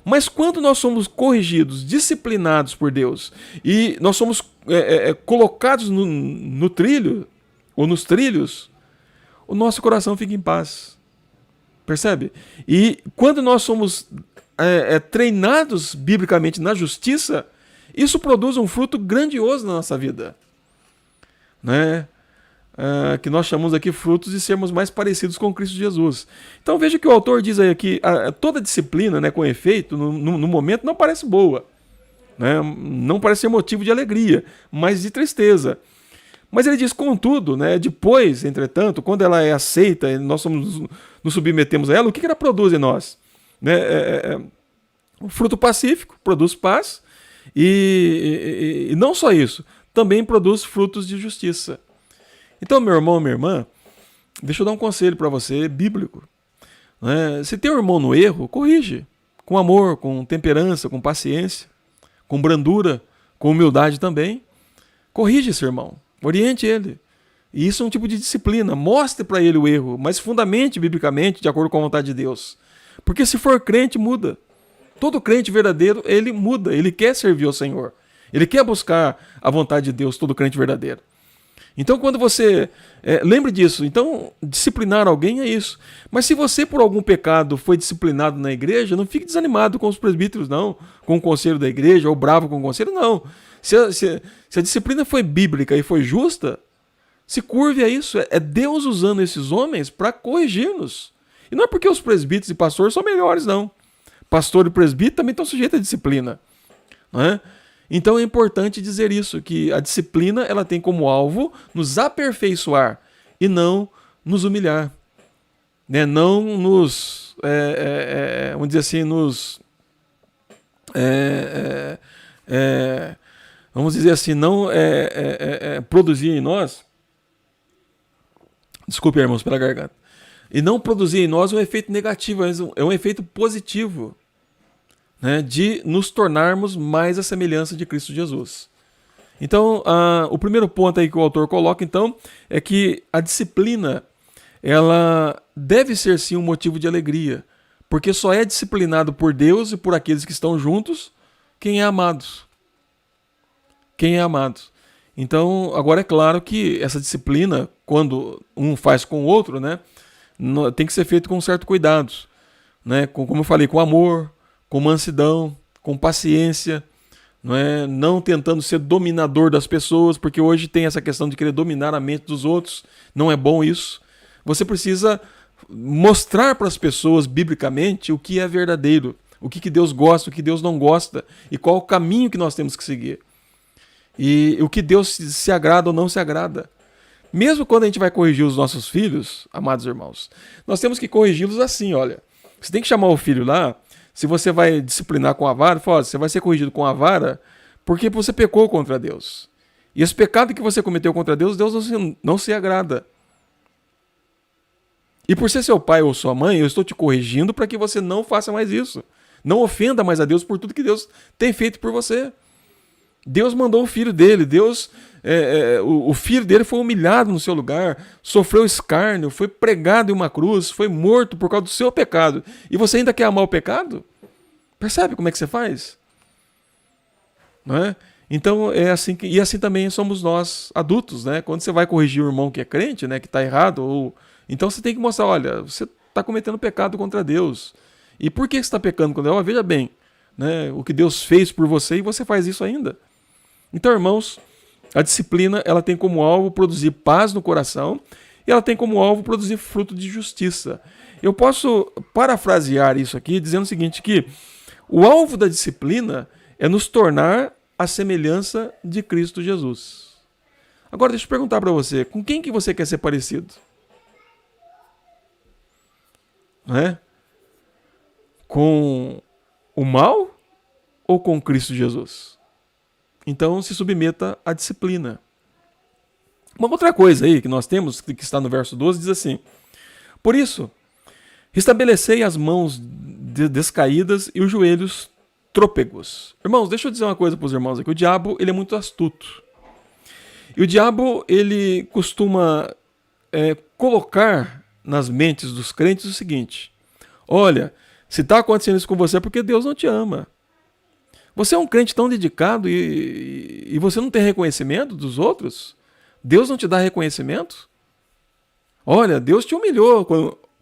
Mas quando nós somos corrigidos, disciplinados por Deus, e nós somos colocados no trilho, ou nos trilhos, o nosso coração fica em paz. Percebe? E quando nós somos treinados biblicamente na justiça, isso produz um fruto grandioso na nossa vida. Né? Que nós chamamos aqui frutos de sermos mais parecidos com Cristo Jesus. Então veja que o autor diz aí que toda disciplina, né, com efeito, no momento não parece boa, né, não parece ser motivo de alegria, mas de tristeza. Mas ele diz, contudo, né, depois, entretanto, quando ela é aceita e nós nos submetemos a ela, o que ela produz em nós? Né, o fruto pacífico produz paz e não só isso, também produz frutos de justiça. Então, meu irmão, minha irmã, deixa eu dar um conselho para você, bíblico. Né? Se tem um irmão no erro, corrige. Com amor, com temperança, com paciência, com brandura, com humildade também. Corrige esse irmão, oriente ele. E isso é um tipo de disciplina. Mostre para ele o erro, mas fundamente biblicamente, de acordo com a vontade de Deus. Porque se for crente, muda. Todo crente verdadeiro, ele muda. Ele quer servir ao Senhor. Ele quer buscar a vontade de Deus, todo crente verdadeiro. Então, quando você... lembre disso. Então, disciplinar alguém é isso. Mas se você, por algum pecado, foi disciplinado na igreja, não fique desanimado com os presbíteros, não. Com o conselho da igreja, ou bravo com o conselho, não. Se a disciplina foi bíblica e foi justa, se curve a isso. É Deus usando esses homens para corrigir-nos. E não é porque os presbíteros e pastores são melhores, não. Pastor e presbítero também estão sujeitos à disciplina. Não é? Então é importante dizer isso, que a disciplina ela tem como alvo nos aperfeiçoar e não nos humilhar. Né? Não nos, vamos dizer assim, vamos dizer assim, não produzir em nós, desculpe, irmãos, pela garganta, e não produzir em nós um efeito negativo, é um efeito positivo. Né, de nos tornarmos mais a semelhança de Cristo Jesus. Então, o primeiro ponto aí que o autor coloca, então, é que a disciplina, ela deve ser sim um motivo de alegria, porque só é disciplinado por Deus e por aqueles que estão juntos quem é amado. Quem é amado. Então, agora é claro que essa disciplina, quando um faz com o outro, né, tem que ser feito com certo cuidado. Né, como eu falei, com amor, com mansidão, com paciência, não tentando ser dominador das pessoas, porque hoje tem essa questão de querer dominar a mente dos outros, não é bom isso. Você precisa mostrar para as pessoas, biblicamente, o que é verdadeiro, o que Deus gosta, o que Deus não gosta, e qual o caminho que nós temos que seguir. E o que Deus se agrada ou não se agrada. Mesmo quando a gente vai corrigir os nossos filhos, amados irmãos, nós temos que corrigi-los assim, olha, você tem que chamar o filho lá. Se você vai disciplinar com a vara, fala, você vai ser corrigido com a vara porque você pecou contra Deus. E esse pecado que você cometeu contra Deus, Deus não se agrada. E por ser seu pai ou sua mãe, eu estou te corrigindo para que você não faça mais isso. Não ofenda mais a Deus por tudo que Deus tem feito por você. Deus mandou o filho dele, o filho dele foi humilhado no seu lugar, sofreu escárnio, foi pregado em uma cruz, foi morto por causa do seu pecado. E você ainda quer amar o pecado? Percebe como é que você faz? Não é? Então é assim e assim também somos nós adultos, né? Quando você vai corrigir o irmão que é crente, né, que está errado, então você tem que mostrar, olha, você está cometendo pecado contra Deus. E por que você está pecando contra Deus? Veja bem, né, o que Deus fez por você e você faz isso ainda. Então, irmãos, a disciplina ela tem como alvo produzir paz no coração e ela tem como alvo produzir fruto de justiça. Eu posso parafrasear isso aqui dizendo o seguinte, que o alvo da disciplina é nos tornar a semelhança de Cristo Jesus. Agora deixa eu perguntar para você, com quem que você quer ser parecido? Né? Com o mal ou com Cristo Jesus? Então se submeta à disciplina. Uma outra coisa aí que nós temos, que está no verso 12, diz assim: por isso, restabelecei as mãos descaídas e os joelhos trôpegos. Irmãos, deixa eu dizer uma coisa para os irmãos aqui. O diabo, ele é muito astuto. E o diabo, ele costuma colocar nas mentes dos crentes o seguinte: olha, se está acontecendo isso com você é porque Deus não te ama. Você é um crente tão dedicado e você não tem reconhecimento dos outros? Deus não te dá reconhecimento? Olha, Deus te humilhou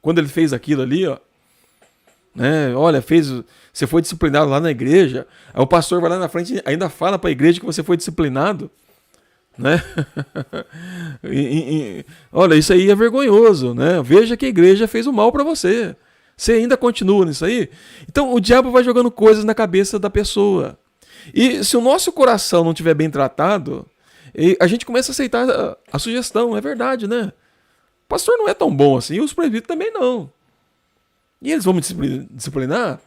quando ele fez aquilo ali, ó. Né? Olha, você foi disciplinado lá na igreja. Aí o pastor vai lá na frente e ainda fala para a igreja que você foi disciplinado. Né? Olha, isso aí é vergonhoso, né? Veja que a igreja fez o mal para você. Você ainda continua nisso aí? Então o diabo vai jogando coisas na cabeça da pessoa. E se o nosso coração não estiver bem tratado, a gente começa a aceitar a sugestão, é verdade, né? O pastor não é tão bom assim, e os presbíteros também não. E eles vão me disciplinar?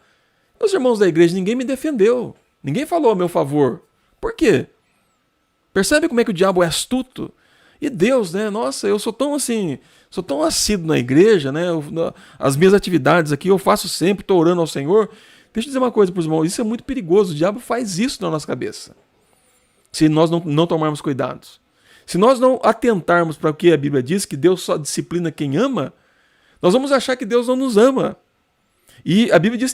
Meus irmãos da igreja, ninguém me defendeu. Ninguém falou a meu favor. Por quê? Percebe como é que o diabo é astuto? E Deus, né? Nossa, eu sou tão assim, sou tão assíduo na igreja, né? As minhas atividades aqui eu faço sempre, estou orando ao Senhor. Deixa eu dizer uma coisa para os irmãos, isso é muito perigoso. O diabo faz isso na nossa cabeça. Se nós não tomarmos cuidados. Se nós não atentarmos para o que a Bíblia diz, que Deus só disciplina quem ama, nós vamos achar que Deus não nos ama. E a Bíblia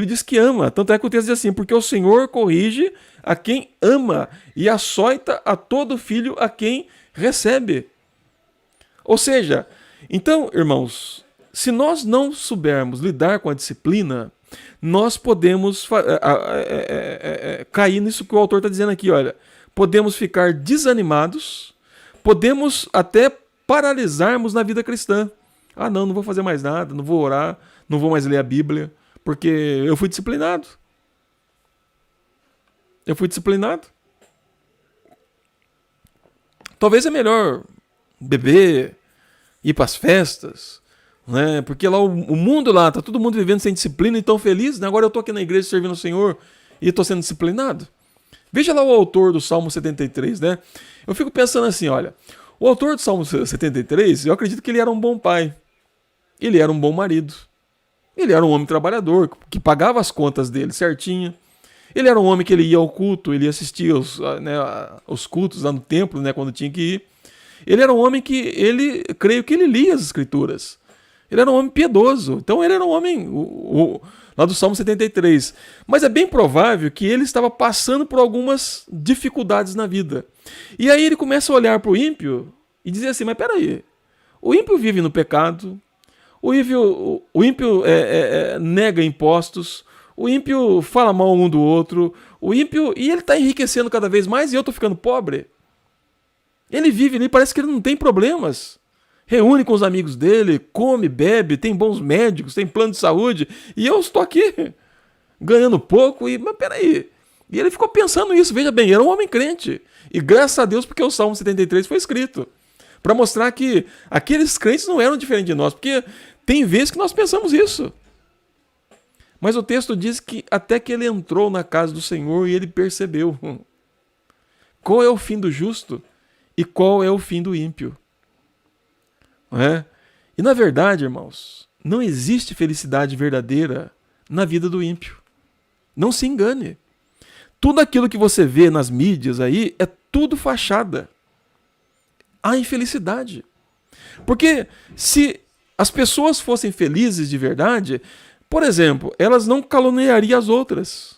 diz que ama. Tanto é que o texto diz assim: porque o Senhor corrige a quem ama e açoita a todo filho a quem recebe. Ou seja, então, irmãos, se nós não soubermos lidar com a disciplina, nós podemos cair nisso que o autor está dizendo aqui. Olha, podemos ficar desanimados, podemos até paralisarmos na vida cristã. Ah, não vou fazer mais nada, não vou orar, não vou mais ler a Bíblia, porque eu fui disciplinado. Eu fui disciplinado. Talvez é melhor beber, ir para as festas, né? Porque lá o mundo lá, tá todo mundo vivendo sem disciplina e tão feliz, né? Agora eu estou aqui na igreja servindo o Senhor e estou sendo disciplinado. Veja lá o autor do Salmo 73, né? Eu fico pensando assim, olha, o autor do Salmo 73, eu acredito que ele era um bom pai. Ele era um bom marido. Ele era um homem trabalhador, que pagava as contas dele certinho. Ele era um homem que ele ia ao culto, ele assistia os cultos lá no templo, né, quando tinha que ir. Ele era um homem que, creio que ele lia as escrituras. Ele era um homem piedoso. Então ele era um homem, lá do Salmo 73. Mas é bem provável que ele estava passando por algumas dificuldades na vida. E aí ele começa a olhar para o ímpio e dizer assim, mas peraí, o ímpio vive no pecado, o ímpio nega impostos, o ímpio fala mal um do outro, e ele está enriquecendo cada vez mais e eu estou ficando pobre. Ele vive ali, parece que ele não tem problemas. Reúne com os amigos dele, come, bebe, tem bons médicos, tem plano de saúde, e eu estou aqui ganhando pouco, mas peraí. E ele ficou pensando nisso, veja bem, era um homem crente. E graças a Deus porque o Salmo 73 foi escrito. Para mostrar que aqueles crentes não eram diferentes de nós, porque tem vezes que nós pensamos isso. Mas o texto diz que até que ele entrou na casa do Senhor e ele percebeu qual é o fim do justo e qual é o fim do ímpio. Não é? E na verdade, irmãos, não existe felicidade verdadeira na vida do ímpio. Não se engane. Tudo aquilo que você vê nas mídias aí é tudo fachada. A infelicidade. Porque se as pessoas fossem felizes de verdade, por exemplo, elas não caluniariam as outras.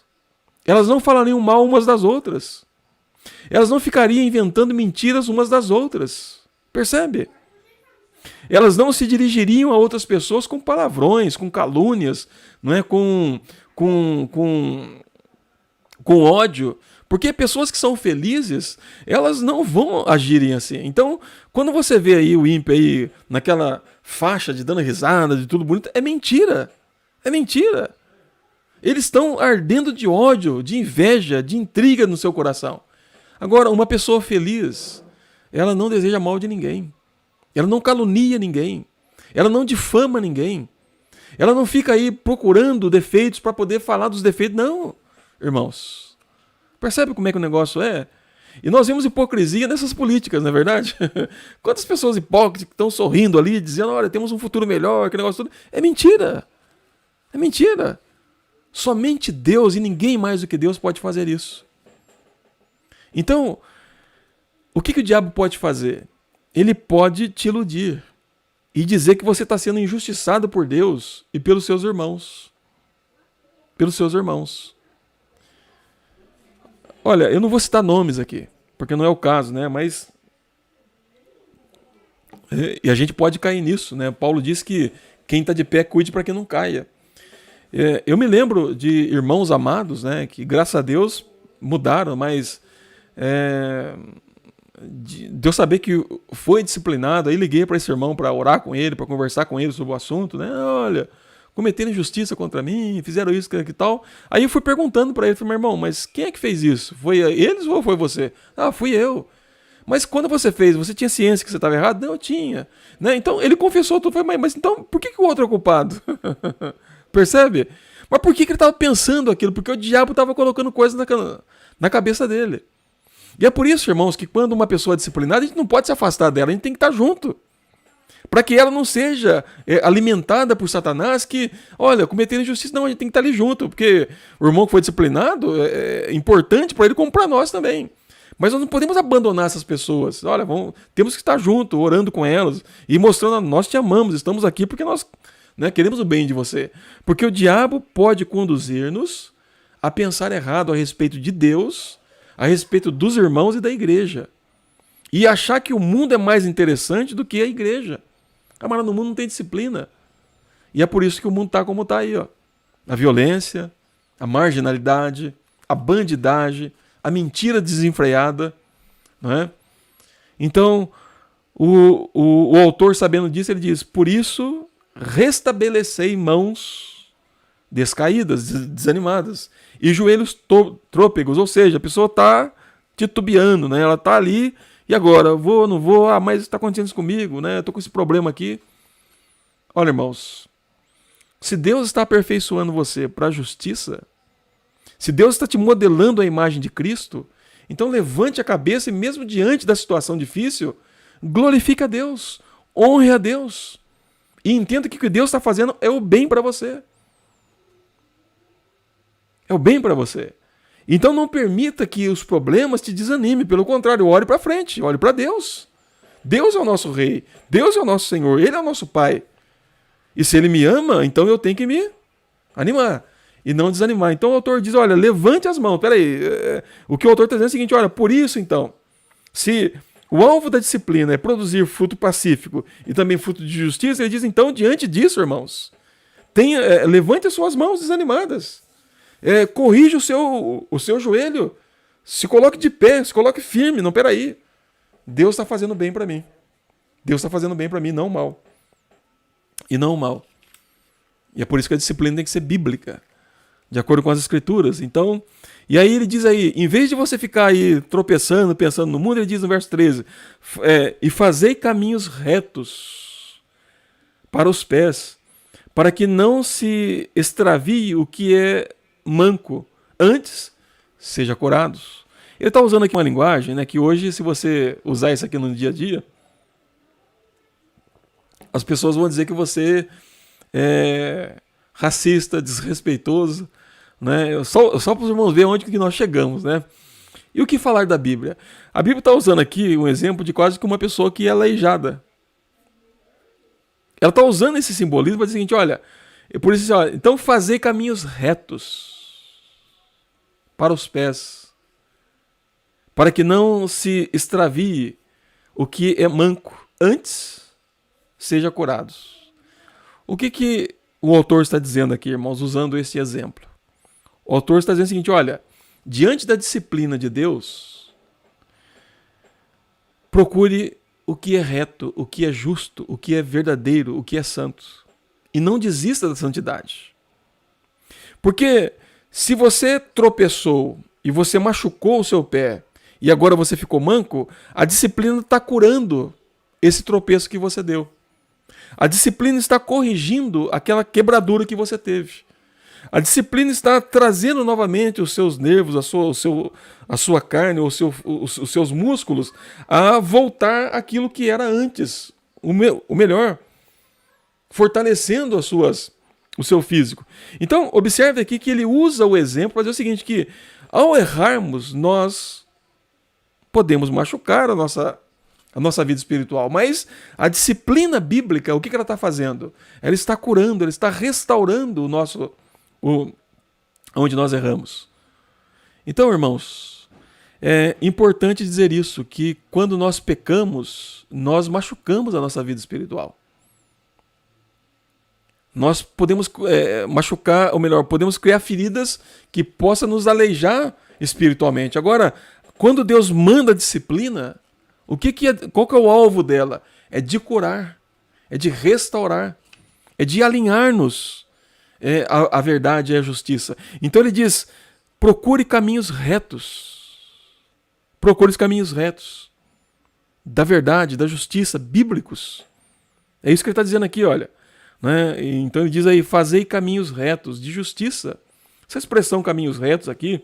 Elas não falariam mal umas das outras. Elas não ficariam inventando mentiras umas das outras. Percebe? Elas não se dirigiriam a outras pessoas com palavrões, com calúnias, não é? Com ódio. Porque pessoas que são felizes, elas não vão agirem assim. Então, quando você vê aí o ímpio aí naquela faixa de dando risada, de tudo bonito, é mentira. É mentira. Eles estão ardendo de ódio, de inveja, de intriga no seu coração. Agora, uma pessoa feliz, ela não deseja mal de ninguém. Ela não calunia ninguém. Ela não difama ninguém. Ela não fica aí procurando defeitos para poder falar dos defeitos. Não, irmãos. Percebe como é que o negócio é? E nós vemos hipocrisia nessas políticas, não é verdade? Quantas pessoas hipócritas que estão sorrindo ali, dizendo, olha, temos um futuro melhor, que negócio todo. É mentira. É mentira. Somente Deus e ninguém mais do que Deus pode fazer isso. Então, o que o diabo pode fazer? Ele pode te iludir e dizer que você está sendo injustiçado por Deus e pelos seus irmãos. Pelos seus irmãos. Olha, eu não vou citar nomes aqui, porque não é o caso, né? Mas e a gente pode cair nisso, né? Paulo diz que quem está de pé cuide para que não caia. Eu me lembro de irmãos amados, né? Que graças a Deus mudaram, mas de eu saber que foi disciplinado, aí liguei para esse irmão para orar com ele, para conversar com ele sobre o assunto, né? Olha, cometeram injustiça contra mim, fizeram isso, que tal. Aí eu fui perguntando para ele, falei, meu irmão, mas quem é que fez isso? Foi eles ou foi você? Ah, fui eu. Mas quando você fez, você tinha ciência que você estava errado? Não, eu tinha. Né? Então ele confessou tudo, falei, mas então por que o outro é culpado? Percebe? Mas por que ele estava pensando aquilo? Porque o diabo estava colocando coisas na cabeça dele. E é por isso, irmãos, que quando uma pessoa é disciplinada, a gente não pode se afastar dela, a gente tem que estar junto. Para que ela não seja alimentada por Satanás que, olha, cometer injustiça. Não, a gente tem que estar ali junto, porque o irmão que foi disciplinado é importante para ele como para nós também. Mas nós não podemos abandonar essas pessoas. Olha, temos que estar junto, orando com elas e mostrando, nós te amamos, estamos aqui porque nós queremos o bem de você. Porque o diabo pode conduzir-nos a pensar errado a respeito de Deus, a respeito dos irmãos e da igreja. E achar que o mundo é mais interessante do que a igreja. Camarada, no mundo não tem disciplina. E é por isso que o mundo está como está aí. Ó. A violência, a marginalidade, a bandidagem, a mentira desenfreada. Não é? Então, o autor, sabendo disso, ele diz, por isso, restabelecei mãos descaídas, desanimadas, e joelhos trôpegos, ou seja, a pessoa está titubeando, né? Ela está ali, e agora, vou, não vou, mas está acontecendo isso comigo, né? Estou com esse problema aqui. Olha, irmãos, se Deus está aperfeiçoando você para a justiça, se Deus está te modelando a imagem de Cristo, então levante a cabeça e mesmo diante da situação difícil, glorifique a Deus, honre a Deus e entenda que o que Deus está fazendo é o bem para você. É o bem para você. Então não permita que os problemas te desanimem, pelo contrário, olhe para frente, olhe para Deus. Deus é o nosso Rei, Deus é o nosso Senhor, Ele é o nosso Pai. E se Ele me ama, então eu tenho que me animar e não desanimar. Então o autor diz, olha, levante as mãos. Peraí, o que o autor está dizendo é o seguinte, olha, por isso então, se o alvo da disciplina é produzir fruto pacífico e também fruto de justiça, ele diz, então, diante disso, irmãos, levante as suas mãos desanimadas. Corrija o seu joelho, se coloque de pé, se coloque firme. Não, peraí, Deus está fazendo bem para mim. Deus está fazendo bem para mim, não mal. E não mal. E é por isso que a disciplina tem que ser bíblica, de acordo com as escrituras. Então, e aí ele diz aí, em vez de você ficar aí tropeçando, pensando no mundo, ele diz no verso 13, e fazei caminhos retos para os pés, para que não se extravie o que é manco, antes seja curados. Ele está usando aqui uma linguagem, né, que hoje, se você usar isso aqui no dia a dia, as pessoas vão dizer que você é racista, desrespeitoso, né? Só para os irmãos verem onde que nós chegamos, né? E o que falar da Bíblia? A Bíblia está usando aqui um exemplo de quase que uma pessoa que é aleijada. Ela está usando esse simbolismo para dizer o seguinte, olha, por isso, olha, então fazei caminhos retos para os pés, para que não se extravie o que é manco, antes seja curados. O que o autor está dizendo aqui, irmãos, usando esse exemplo? O autor está dizendo o seguinte, olha, diante da disciplina de Deus, procure o que é reto, o que é justo, o que é verdadeiro, o que é santo. E não desista da santidade. Porque se você tropeçou e você machucou o seu pé e agora você ficou manco, a disciplina está curando esse tropeço que você deu. A disciplina está corrigindo aquela quebradura que você teve. A disciplina está trazendo novamente os seus nervos, a sua carne, os seus músculos a voltar àquilo que era antes, o melhor, fortalecendo o seu físico. Então, observe aqui que ele usa o exemplo para dizer o seguinte, que ao errarmos, nós podemos machucar a nossa vida espiritual, mas a disciplina bíblica, o que ela está fazendo? Ela está curando, ela está restaurando onde nós erramos. Então, irmãos, é importante dizer isso, que quando nós pecamos, nós machucamos a nossa vida espiritual. Nós podemos machucar, ou melhor, podemos criar feridas que possam nos aleijar espiritualmente. Agora, quando Deus manda disciplina, qual que é o alvo dela? É de curar, é de restaurar, é de alinhar-nos a verdade e a justiça. Então ele diz, procure caminhos retos. Procure os caminhos retos da verdade, da justiça, bíblicos. É isso que ele está dizendo aqui, olha. Né? Então ele diz aí, fazei caminhos retos de justiça. Essa expressão caminhos retos aqui,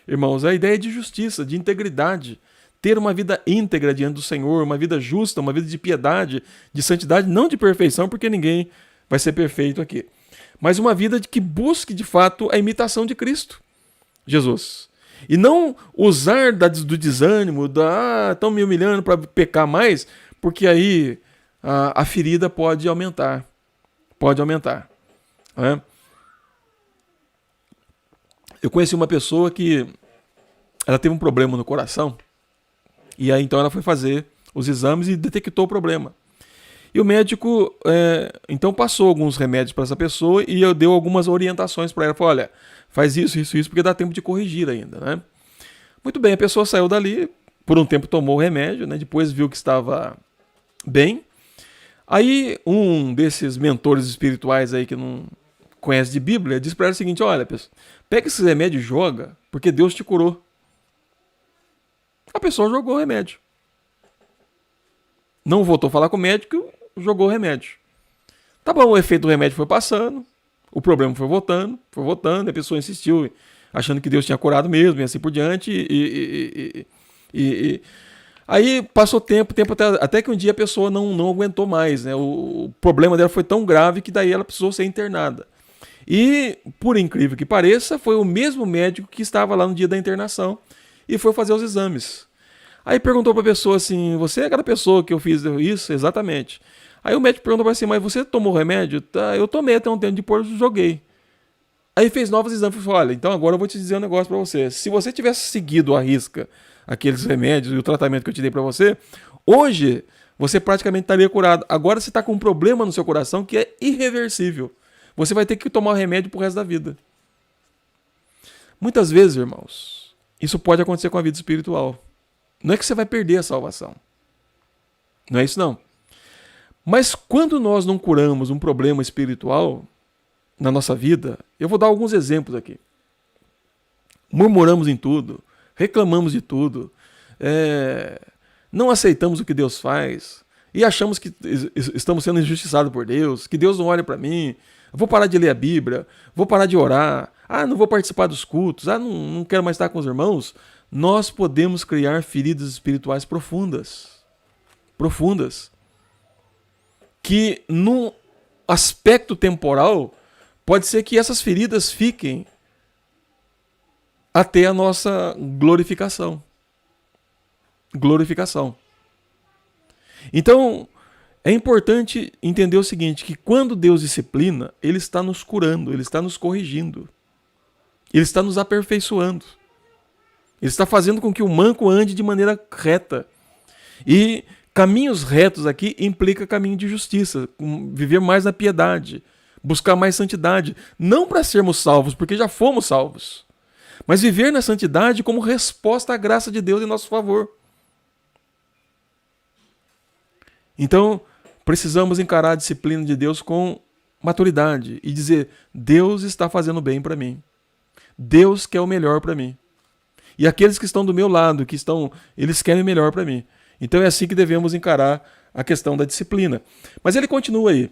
irmãos, é a ideia de justiça, de integridade. Ter uma vida íntegra diante do Senhor, uma vida justa, uma vida de piedade, de santidade, não de perfeição, porque ninguém vai ser perfeito aqui. Mas uma vida que busque, de fato, a imitação de Cristo, Jesus. E não usar do desânimo, estão me humilhando para pecar mais, porque aí a ferida pode aumentar. Pode aumentar. Né? Eu conheci uma pessoa que ela teve um problema no coração, e aí então ela foi fazer os exames e detectou o problema. E o médico, então, passou alguns remédios para essa pessoa e eu deu algumas orientações para ela. Falou, olha, faz isso, porque dá tempo de corrigir ainda, né? Muito bem, a pessoa saiu dali, por um tempo tomou o remédio, né? Depois viu que estava bem. Aí um desses mentores espirituais aí que não conhece de Bíblia, disse para ela o seguinte, olha, pega esse remédio e joga, porque Deus te curou. A pessoa jogou o remédio. Não voltou a falar com o médico, jogou o remédio. Tá bom, o efeito do remédio foi passando, o problema foi voltando, a pessoa insistiu, achando que Deus tinha curado mesmo, e assim por diante, aí passou tempo até que um dia a pessoa não aguentou mais, né? O problema dela foi tão grave que daí ela precisou ser internada. E, por incrível que pareça, foi o mesmo médico que estava lá no dia da internação e foi fazer os exames. Aí perguntou para a pessoa assim, você é aquela pessoa que eu fiz isso? Exatamente. Aí o médico perguntou para assim, mas você tomou remédio? Tá, eu tomei até um tempo, depois joguei. Aí fez novos exames e falou, olha, então agora eu vou te dizer um negócio para você. Se você tivesse seguido à risca aqueles remédios e o tratamento que eu te dei para você, hoje você praticamente estaria curado. Agora você está com um problema no seu coração que é irreversível. Você vai ter que tomar o remédio pro resto da vida. Muitas vezes, irmãos, isso pode acontecer com a vida espiritual. Não é que você vai perder a salvação. Não é isso não. Mas quando nós não curamos um problema espiritual na nossa vida, eu vou dar alguns exemplos aqui. Murmuramos em tudo, reclamamos de tudo, não aceitamos o que Deus faz e achamos que estamos sendo injustiçados por Deus, que Deus não olha para mim, vou parar de ler a Bíblia, vou parar de orar, não vou participar dos cultos, não quero mais estar com os irmãos. Nós podemos criar feridas espirituais profundas, que no aspecto temporal pode ser que essas feridas fiquem até a nossa glorificação. Glorificação. Então, é importante entender o seguinte, que quando Deus disciplina, Ele está nos curando, Ele está nos corrigindo. Ele está nos aperfeiçoando. Ele está fazendo com que o manco ande de maneira reta. E caminhos retos aqui implica caminho de justiça, viver mais na piedade, buscar mais santidade. Não para sermos salvos, porque já fomos salvos, mas viver na santidade como resposta à graça de Deus em nosso favor. Então, precisamos encarar a disciplina de Deus com maturidade e dizer: Deus está fazendo bem para mim. Deus quer o melhor para mim. E aqueles que estão do meu lado, eles querem o melhor para mim. Então é assim que devemos encarar a questão da disciplina. Mas ele continua aí,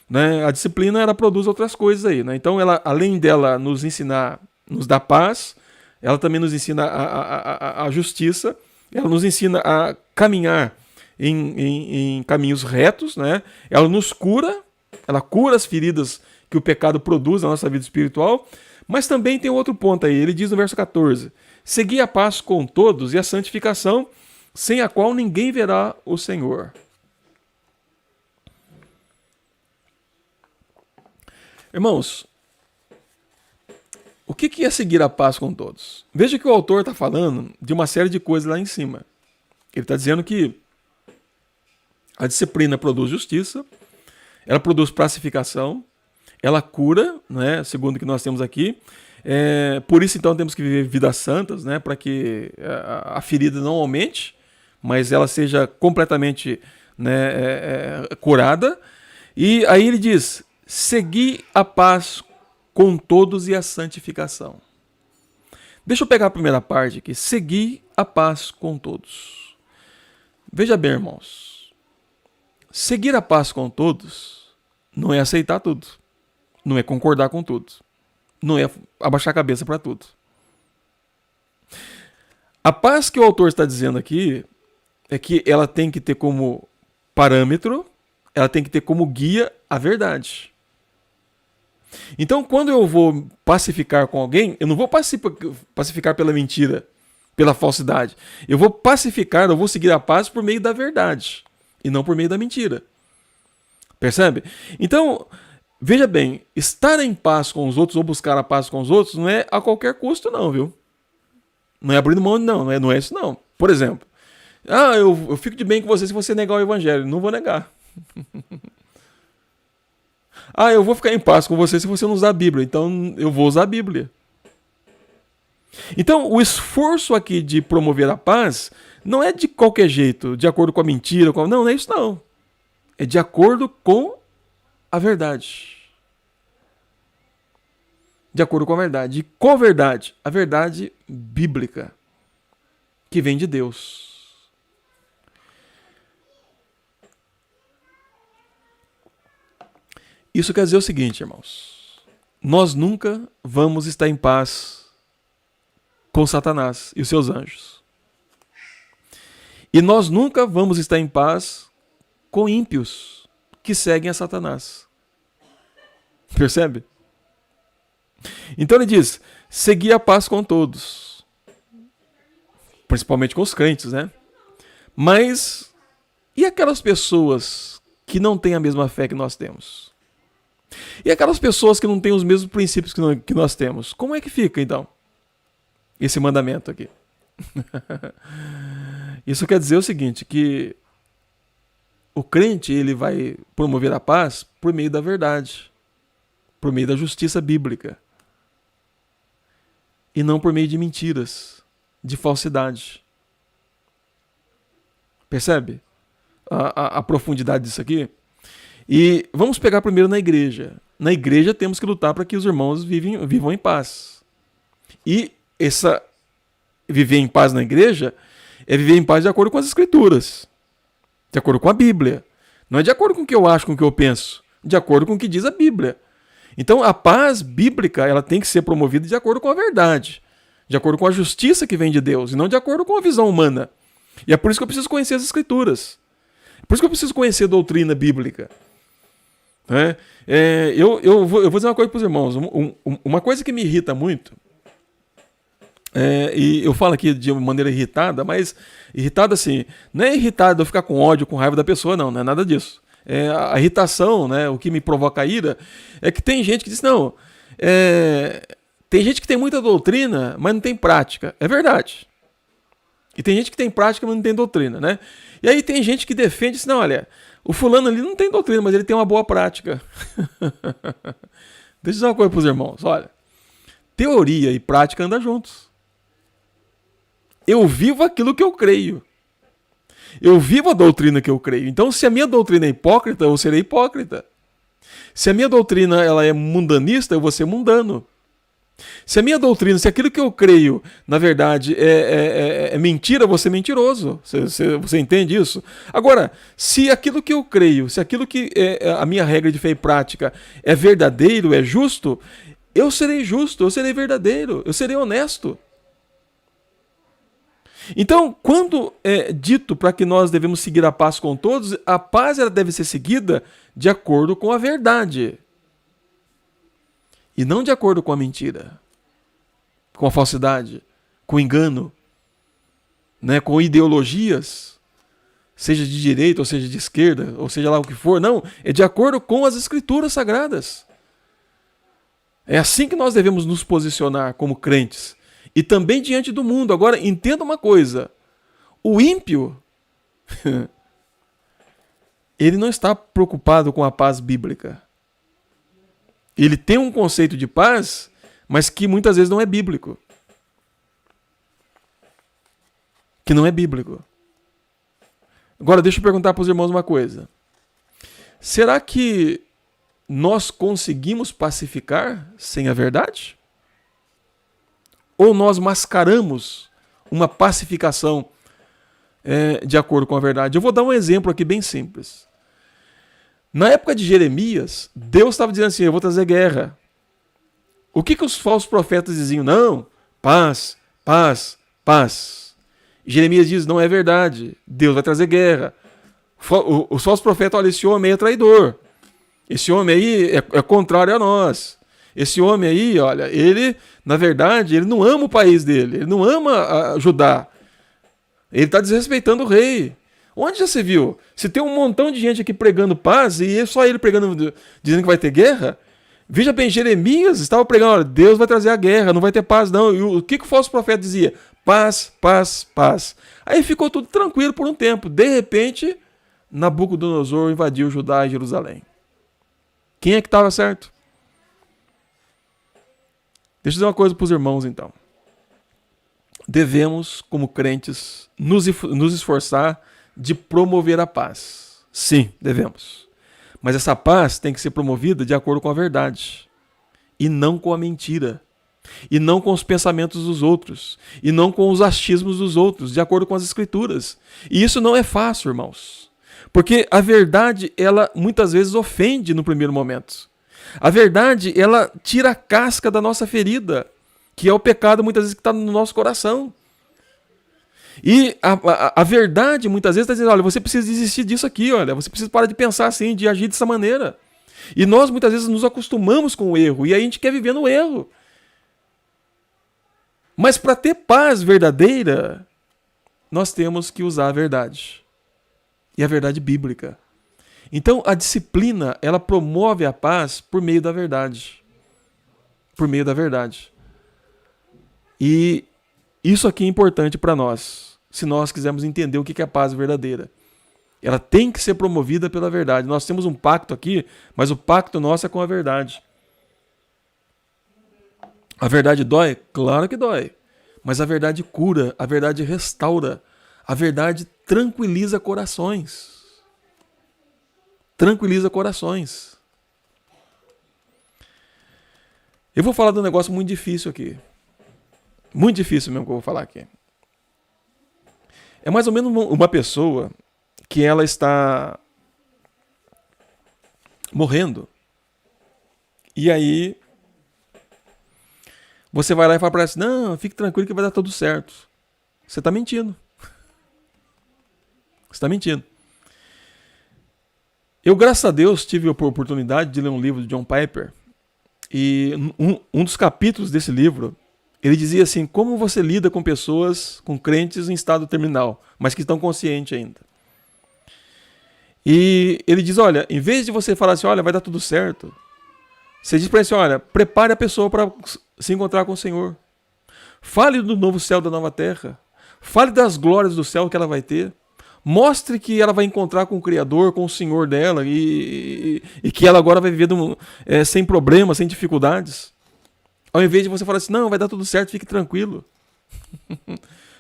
né? A disciplina, ela produz outras coisas aí, né? Então ela, além dela nos ensinar, nos dar paz, ela também nos ensina a justiça, ela nos ensina a caminhar em caminhos retos, né? Ela nos cura, ela cura as feridas que o pecado produz na nossa vida espiritual. Mas também tem outro ponto aí, ele diz no verso 14: segui a paz com todos e a santificação, sem a qual ninguém verá o Senhor. Irmãos, o que é seguir a paz com todos? Veja que o autor está falando de uma série de coisas lá em cima. Ele está dizendo que a disciplina produz justiça, ela produz pacificação, ela cura, né, segundo o que nós temos aqui. Por isso, então, temos que viver vidas santas, né, para que a ferida não aumente, mas ela seja completamente, né, curada. E aí ele diz: segui a paz com todos e a santificação. Deixa eu pegar a primeira parte aqui. Segui a paz com todos. Veja bem, irmãos. Seguir a paz com todos não é aceitar tudo. Não é concordar com tudo. Não é abaixar a cabeça para tudo. A paz que o autor está dizendo aqui é que ela tem que ter como parâmetro, ela tem que ter como guia a verdade. Então, quando eu vou pacificar com alguém, eu não vou pacificar pela mentira, pela falsidade. Eu vou pacificar, eu vou seguir a paz por meio da verdade e não por meio da mentira. Percebe? Então, veja bem, estar em paz com os outros ou buscar a paz com os outros não é a qualquer custo não, viu? Não é abrindo mão, não é isso não. Por exemplo, eu fico de bem com você se você negar o evangelho. Não vou negar. Eu vou ficar em paz com você se você não usar a Bíblia. Então eu vou usar a Bíblia. Então o esforço aqui de promover a paz não é de qualquer jeito, de acordo com a mentira. Não é isso não. É de acordo com a verdade. De acordo com a verdade. E com a verdade bíblica, que vem de Deus. Isso quer dizer o seguinte, irmãos: nós nunca vamos estar em paz com Satanás e os seus anjos. E nós nunca vamos estar em paz com ímpios que seguem a Satanás. Percebe? Então ele diz: segui a paz com todos. Principalmente com os crentes, né? Mas, e aquelas pessoas que não têm a mesma fé que nós temos? E aquelas pessoas que não têm os mesmos princípios que nós temos? Como é que fica, então, esse mandamento aqui? Isso quer dizer o seguinte, que o crente, ele vai promover a paz por meio da verdade, por meio da justiça bíblica, e não por meio de mentiras, de falsidade. Percebe a profundidade disso aqui? E vamos pegar primeiro na igreja. Na igreja temos que lutar para que os irmãos vivam em paz. E viver em paz na igreja é viver em paz de acordo com as Escrituras, de acordo com a Bíblia. Não é de acordo com o que eu acho, com o que eu penso, de acordo com o que diz a Bíblia. Então a paz bíblica, ela tem que ser promovida de acordo com a verdade, de acordo com a justiça que vem de Deus, e não de acordo com a visão humana. E é por isso que eu preciso conhecer as Escrituras. É por isso que eu preciso conhecer a doutrina bíblica. Eu vou dizer uma coisa para os irmãos. Uma coisa que me irrita muito E eu falo aqui de uma maneira irritada, mas irritada assim, não é irritado eu ficar com ódio, com raiva da pessoa, não é nada disso. A irritação, né, o que me provoca ira, é que tem gente que diz, não, tem gente que tem muita doutrina, mas não tem prática. É verdade. E tem gente que tem prática, mas não tem doutrina, né? E aí tem gente que defende, diz, não, olha, o fulano ali não tem doutrina, mas ele tem uma boa prática. Deixa eu dizer uma coisa para os irmãos, olha, teoria e prática andam juntos. Eu vivo aquilo que eu creio. Eu vivo a doutrina que eu creio. Então, se a minha doutrina é hipócrita, eu serei hipócrita. Se a minha doutrina ela é mundanista, eu vou ser mundano. Se a minha doutrina, se aquilo que eu creio, na verdade, é mentira, eu vou ser mentiroso. Você entende isso? Agora, se aquilo que eu creio, se aquilo que é a minha regra de fé e prática é verdadeiro, é justo, eu serei justo, eu serei verdadeiro, eu serei honesto. Então, quando é dito para que nós devemos seguir a paz com todos, a paz ela deve ser seguida de acordo com a verdade. E não de acordo com a mentira, com a falsidade, com o engano, né, com ideologias, seja de direita ou seja de esquerda, ou seja lá o que for. Não, é de acordo com as escrituras sagradas. É assim que nós devemos nos posicionar como crentes. E também diante do mundo. Agora, entenda uma coisa. O ímpio, ele não está preocupado com a paz bíblica. Ele tem um conceito de paz, mas que muitas vezes não é bíblico. Que não é bíblico. Agora, deixa eu perguntar para os irmãos uma coisa. Será que nós conseguimos pacificar sem a verdade? Ou nós mascaramos uma pacificação de acordo com a verdade? Eu vou dar um exemplo aqui bem simples. Na época de Jeremias, Deus estava dizendo assim, eu vou trazer guerra. O que os falsos profetas diziam? Não, paz, paz, paz. Jeremias diz, não é verdade, Deus vai trazer guerra. Os falsos profetas, olha, esse homem aí é traidor. Esse homem aí é contrário a nós. Esse homem aí, olha, ele, na verdade, ele não ama o país dele, ele não ama Judá. Ele está desrespeitando o rei. Onde já se viu? Se tem um montão de gente aqui pregando paz e é só ele pregando, dizendo que vai ter guerra, veja bem, Jeremias estava pregando, olha, Deus vai trazer a guerra, não vai ter paz não. E o que o falso profeta dizia? Paz, paz, paz. Aí ficou tudo tranquilo por um tempo. De repente, Nabucodonosor invadiu Judá e Jerusalém. Quem é que estava certo? Deixa eu dizer uma coisa para os irmãos, então. Devemos, como crentes, nos esforçar de promover a paz. Sim, devemos. Mas essa paz tem que ser promovida de acordo com a verdade. E não com a mentira. E não com os pensamentos dos outros. E não com os achismos dos outros, de acordo com as escrituras. E isso não é fácil, irmãos. Porque a verdade, ela muitas vezes ofende no primeiro momento. A verdade, ela tira a casca da nossa ferida, que é o pecado muitas vezes que está no nosso coração. E a verdade muitas vezes está dizendo, olha, você precisa desistir disso aqui, olha, você precisa parar de pensar assim, de agir dessa maneira. E nós muitas vezes nos acostumamos com o erro, e aí a gente quer viver no erro. Mas para ter paz verdadeira, nós temos que usar a verdade. E a verdade bíblica. Então, a disciplina, ela promove a paz por meio da verdade. Por meio da verdade. E isso aqui é importante para nós, se nós quisermos entender o que é a paz verdadeira. Ela tem que ser promovida pela verdade. Nós temos um pacto aqui, mas o pacto nosso é com a verdade. A verdade dói? Claro que dói. Mas a verdade cura, a verdade restaura, a verdade tranquiliza corações. Tranquiliza corações. Eu vou falar de um negócio muito difícil aqui. Muito difícil mesmo que eu vou falar aqui. É mais ou menos uma pessoa que ela está morrendo. E aí você vai lá e fala para ela assim, não, fique tranquilo que vai dar tudo certo. Você está mentindo. Você está mentindo. Eu, graças a Deus, tive a oportunidade de ler um livro de John Piper. E um dos capítulos desse livro, Ele dizia assim: como você lida com pessoas, com crentes em estado terminal, mas que estão conscientes ainda? E ele diz: olha, em vez de você falar assim, olha, vai dar tudo certo, você diz para ele assim: olha, prepare a pessoa para se encontrar com o Senhor. Fale do novo céu, da nova terra. Fale das glórias do céu que ela vai ter. Mostre que ela vai encontrar com o Criador, com o Senhor dela, e que ela agora vai viver sem problemas, sem dificuldades. Ao invés de você falar assim: não, vai dar tudo certo, fique tranquilo.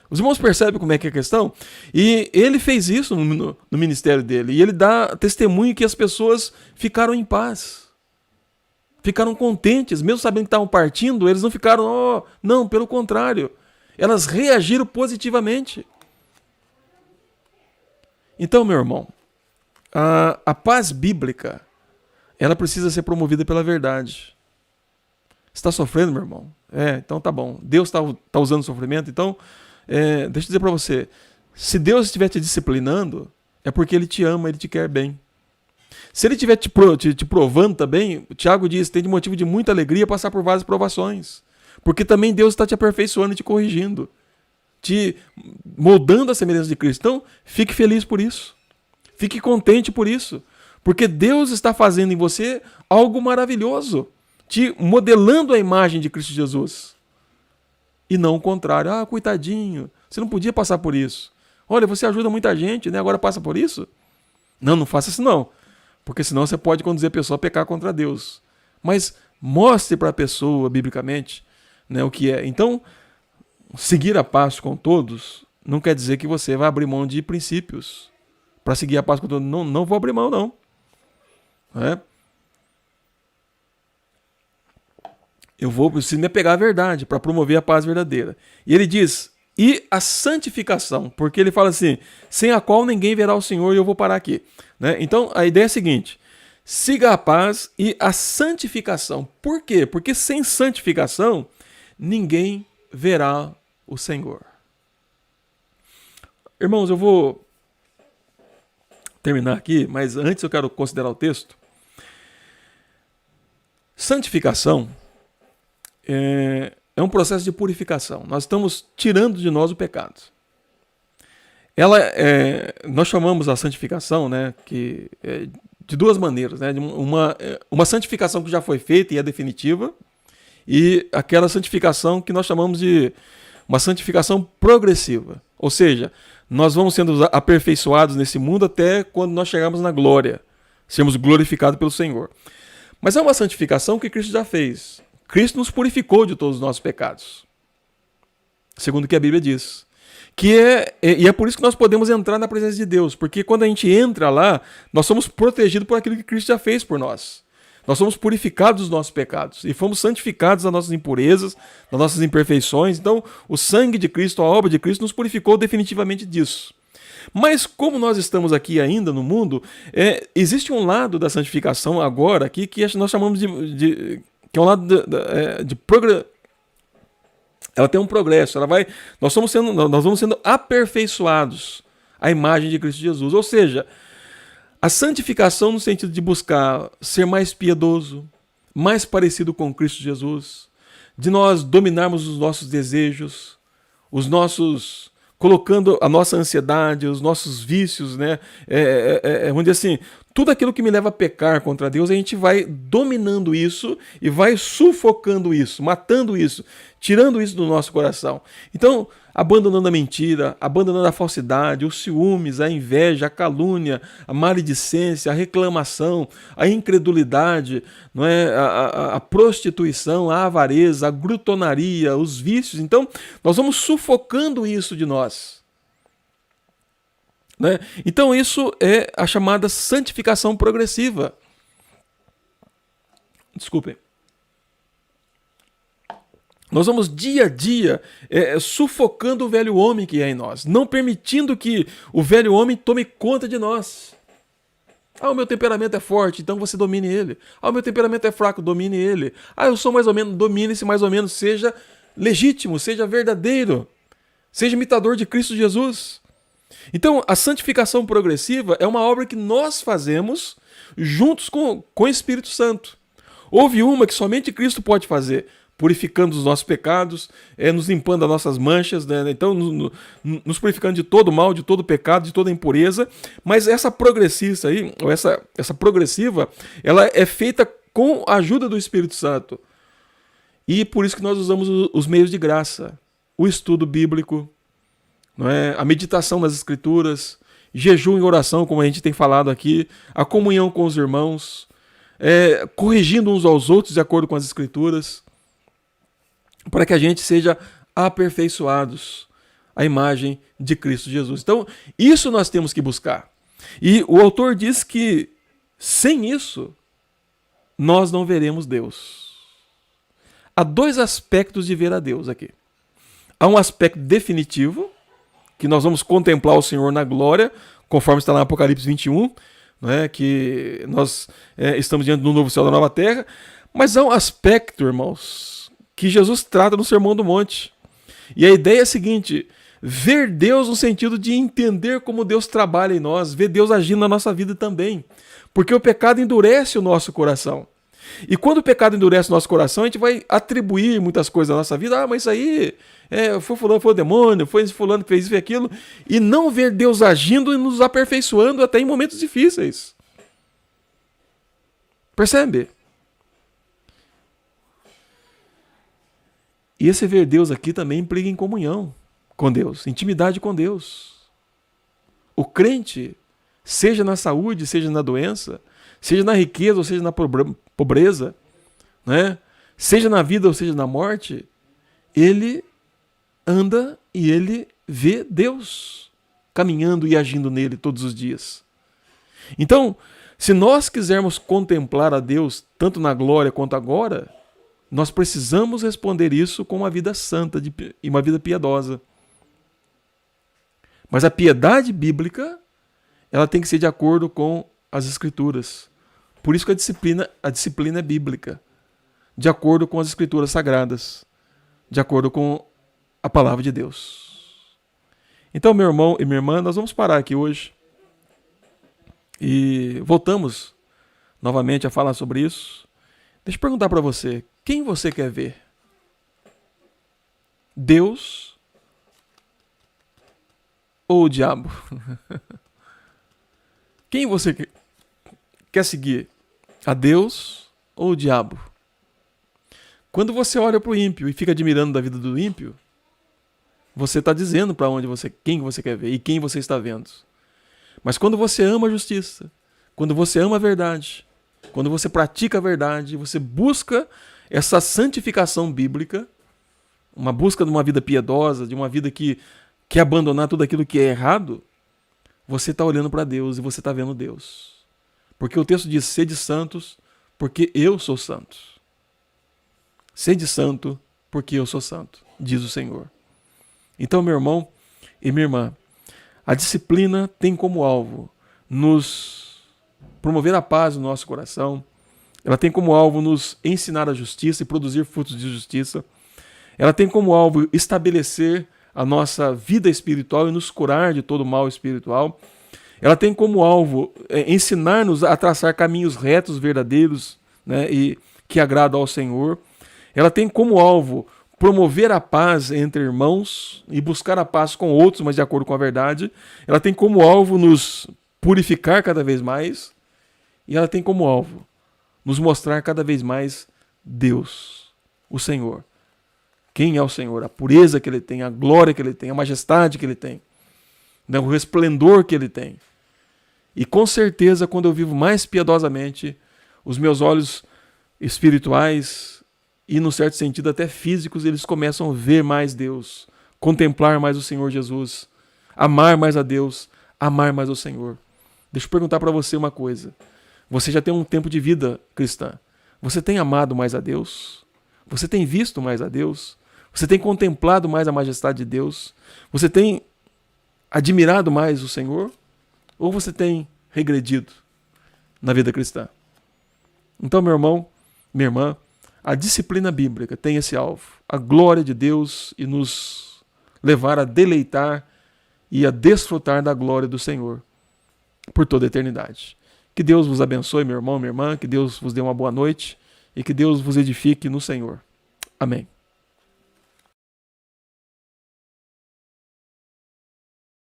Os irmãos percebem como é que é a questão? E ele fez isso no ministério dele. E ele dá testemunho que as pessoas ficaram em paz. Ficaram contentes, mesmo sabendo que estavam partindo, eles não ficaram, oh, não, pelo contrário. Elas reagiram positivamente. Então, meu irmão, a paz bíblica, ela precisa ser promovida pela verdade. Você está sofrendo, meu irmão? Então tá bom. Deus está usando sofrimento, então, deixa eu dizer para você, se Deus estiver te disciplinando, é porque Ele te ama, Ele te quer bem. Se Ele estiver te provando também, o Tiago diz, tem de motivo de muita alegria passar por várias provações. Porque também Deus está te aperfeiçoando e te corrigindo, te moldando a semelhança de Cristo. Então, fique feliz por isso. Fique contente por isso. Porque Deus está fazendo em você algo maravilhoso, te modelando a imagem de Cristo Jesus. E não o contrário. Ah, coitadinho, você não podia passar por isso. Olha, você ajuda muita gente, né? Agora passa por isso? Não faça isso não. Porque senão você pode conduzir a pessoa a pecar contra Deus. Mas mostre para a pessoa, biblicamente, né, o que é. Então, seguir a paz com todos não quer dizer que você vai abrir mão de princípios. Para seguir a paz com todos, não vou abrir mão, não. Eu preciso me apegar à verdade para promover a paz verdadeira. E ele diz, e a santificação, porque ele fala assim, sem a qual ninguém verá o Senhor, e eu vou parar aqui. Né? Então, a ideia é a seguinte, siga a paz e a santificação. Por quê? Porque sem santificação, ninguém verá o Senhor. Irmãos, eu vou terminar aqui, mas antes eu quero considerar o texto. Santificação é um processo de purificação. Nós estamos tirando de nós o pecado. Nós chamamos a santificação, né, de duas maneiras. Né, uma santificação que já foi feita e é definitiva, e aquela santificação que nós chamamos de uma santificação progressiva. Ou seja, nós vamos sendo aperfeiçoados nesse mundo até quando nós chegarmos na glória, sermos glorificados pelo Senhor. Mas é uma santificação que Cristo já fez. Cristo nos purificou de todos os nossos pecados, segundo o que a Bíblia diz. E é por isso que nós podemos entrar na presença de Deus, porque quando a gente entra lá, nós somos protegidos por aquilo que Cristo já fez por nós. Nós somos purificados dos nossos pecados e fomos santificados das nossas impurezas, das nossas imperfeições. Então, o sangue de Cristo, a obra de Cristo, nos purificou definitivamente disso. Mas como nós estamos aqui ainda no mundo, existe um lado da santificação agora aqui que nós chamamos que é um lado de progresso. Ela tem um progresso. Nós vamos sendo aperfeiçoados à imagem de Cristo Jesus. Ou seja, a santificação no sentido de buscar ser mais piedoso, mais parecido com Cristo Jesus, de nós dominarmos os nossos desejos, colocando a nossa ansiedade, os nossos vícios, né? Vamos dizer assim, tudo aquilo que me leva a pecar contra Deus, a gente vai dominando isso e vai sufocando isso, matando isso, tirando isso do nosso coração. Então, abandonando a mentira, abandonando a falsidade, os ciúmes, a inveja, a calúnia, a maledicência, a reclamação, a incredulidade, não é? a prostituição, a avareza, a glutonaria, os vícios. Então, nós vamos sufocando isso de nós. Né? Então, isso é a chamada santificação progressiva. Desculpem. Nós vamos dia a dia sufocando o velho homem que é em nós, não permitindo que o velho homem tome conta de nós. O meu temperamento é forte, então você domine ele. O meu temperamento é fraco, domine ele. Eu sou mais ou menos, domine-se mais ou menos, seja legítimo, seja verdadeiro, seja imitador de Cristo Jesus. Então, a santificação progressiva é uma obra que nós fazemos juntos com o Espírito Santo. Houve uma que somente Cristo pode fazer. purificando os nossos pecados, nos limpando as nossas manchas, né? Então nos purificando de todo mal, de todo pecado, de toda impureza. Mas essa progressista aí, ou essa progressiva, ela é feita com a ajuda do Espírito Santo. E por isso que nós usamos os meios de graça, o estudo bíblico, não é? A meditação nas Escrituras, jejum e oração, como a gente tem falado aqui, a comunhão com os irmãos, corrigindo uns aos outros de acordo com as Escrituras, para que a gente seja aperfeiçoados à imagem de Cristo Jesus. Então, isso nós temos que buscar. E o autor diz que sem isso, nós não veremos Deus. Há dois aspectos de ver a Deus aqui. Há um aspecto definitivo, que nós vamos contemplar o Senhor na glória, conforme está lá no Apocalipse 21, né, que nós estamos diante do novo céu e da nova terra. Mas há um aspecto, irmãos, que Jesus trata no Sermão do Monte. E a ideia é a seguinte: ver Deus no sentido de entender como Deus trabalha em nós, ver Deus agindo na nossa vida também. Porque o pecado endurece o nosso coração. E quando o pecado endurece o nosso coração, a gente vai atribuir muitas coisas à nossa vida. Mas isso aí foi fulano, foi o demônio, foi esse fulano que fez isso e aquilo. E não ver Deus agindo e nos aperfeiçoando até em momentos difíceis. Percebe? E esse ver Deus aqui também implica em comunhão com Deus, intimidade com Deus. O crente, seja na saúde, seja na doença, seja na riqueza ou seja na pobreza, né? Seja na vida ou seja na morte, ele anda e ele vê Deus caminhando e agindo nele todos os dias. Então, se nós quisermos contemplar a Deus tanto na glória quanto agora, nós precisamos responder isso com uma vida santa e uma vida piedosa. Mas a piedade bíblica, ela tem que ser de acordo com as Escrituras. Por isso que a disciplina é bíblica, de acordo com as Escrituras sagradas, de acordo com a palavra de Deus. Então, meu irmão e minha irmã, nós vamos parar aqui hoje e voltamos novamente a falar sobre isso. Deixa eu perguntar para você, quem você quer ver? Deus ou o diabo? Quem você quer seguir? A Deus ou o diabo? Quando você olha para o ímpio e fica admirando da vida do ímpio, você está dizendo para quem você quer ver e quem você está vendo. Mas quando você ama a justiça, quando você ama a verdade, quando você pratica a verdade, você busca essa santificação bíblica, uma busca de uma vida piedosa, de uma vida que quer abandonar tudo aquilo que é errado, você está olhando para Deus e você está vendo Deus. Porque o texto diz, sede santos, porque eu sou santo. Sede santo, porque eu sou santo, diz o Senhor. Então, meu irmão e minha irmã, a disciplina tem como alvo nos promover a paz no nosso coração. Ela tem como alvo nos ensinar a justiça e produzir frutos de justiça. Ela tem como alvo estabelecer a nossa vida espiritual e nos curar de todo mal espiritual. Ela tem como alvo ensinar-nos a traçar caminhos retos, verdadeiros, né, e que agradam ao Senhor. Ela tem como alvo promover a paz entre irmãos e buscar a paz com outros, mas de acordo com a verdade. Ela tem como alvo nos purificar cada vez mais. E ela tem como alvo nos mostrar cada vez mais Deus, o Senhor. Quem é o Senhor? A pureza que Ele tem, a glória que Ele tem, a majestade que Ele tem, né? O resplendor que Ele tem. E com certeza, quando eu vivo mais piedosamente, os meus olhos espirituais e, num certo sentido, até físicos, eles começam a ver mais Deus, contemplar mais o Senhor Jesus, amar mais a Deus, amar mais o Senhor. Deixa eu perguntar para você uma coisa. Você já tem um tempo de vida cristã. Você tem amado mais a Deus? Você tem visto mais a Deus? Você tem contemplado mais a majestade de Deus? Você tem admirado mais o Senhor? Ou você tem regredido na vida cristã? Então, meu irmão, minha irmã, a disciplina bíblica tem esse alvo, a glória de Deus e nos levar a deleitar e a desfrutar da glória do Senhor por toda a eternidade. Que Deus vos abençoe, meu irmão, minha irmã, que Deus vos dê uma boa noite e que Deus vos edifique no Senhor. Amém.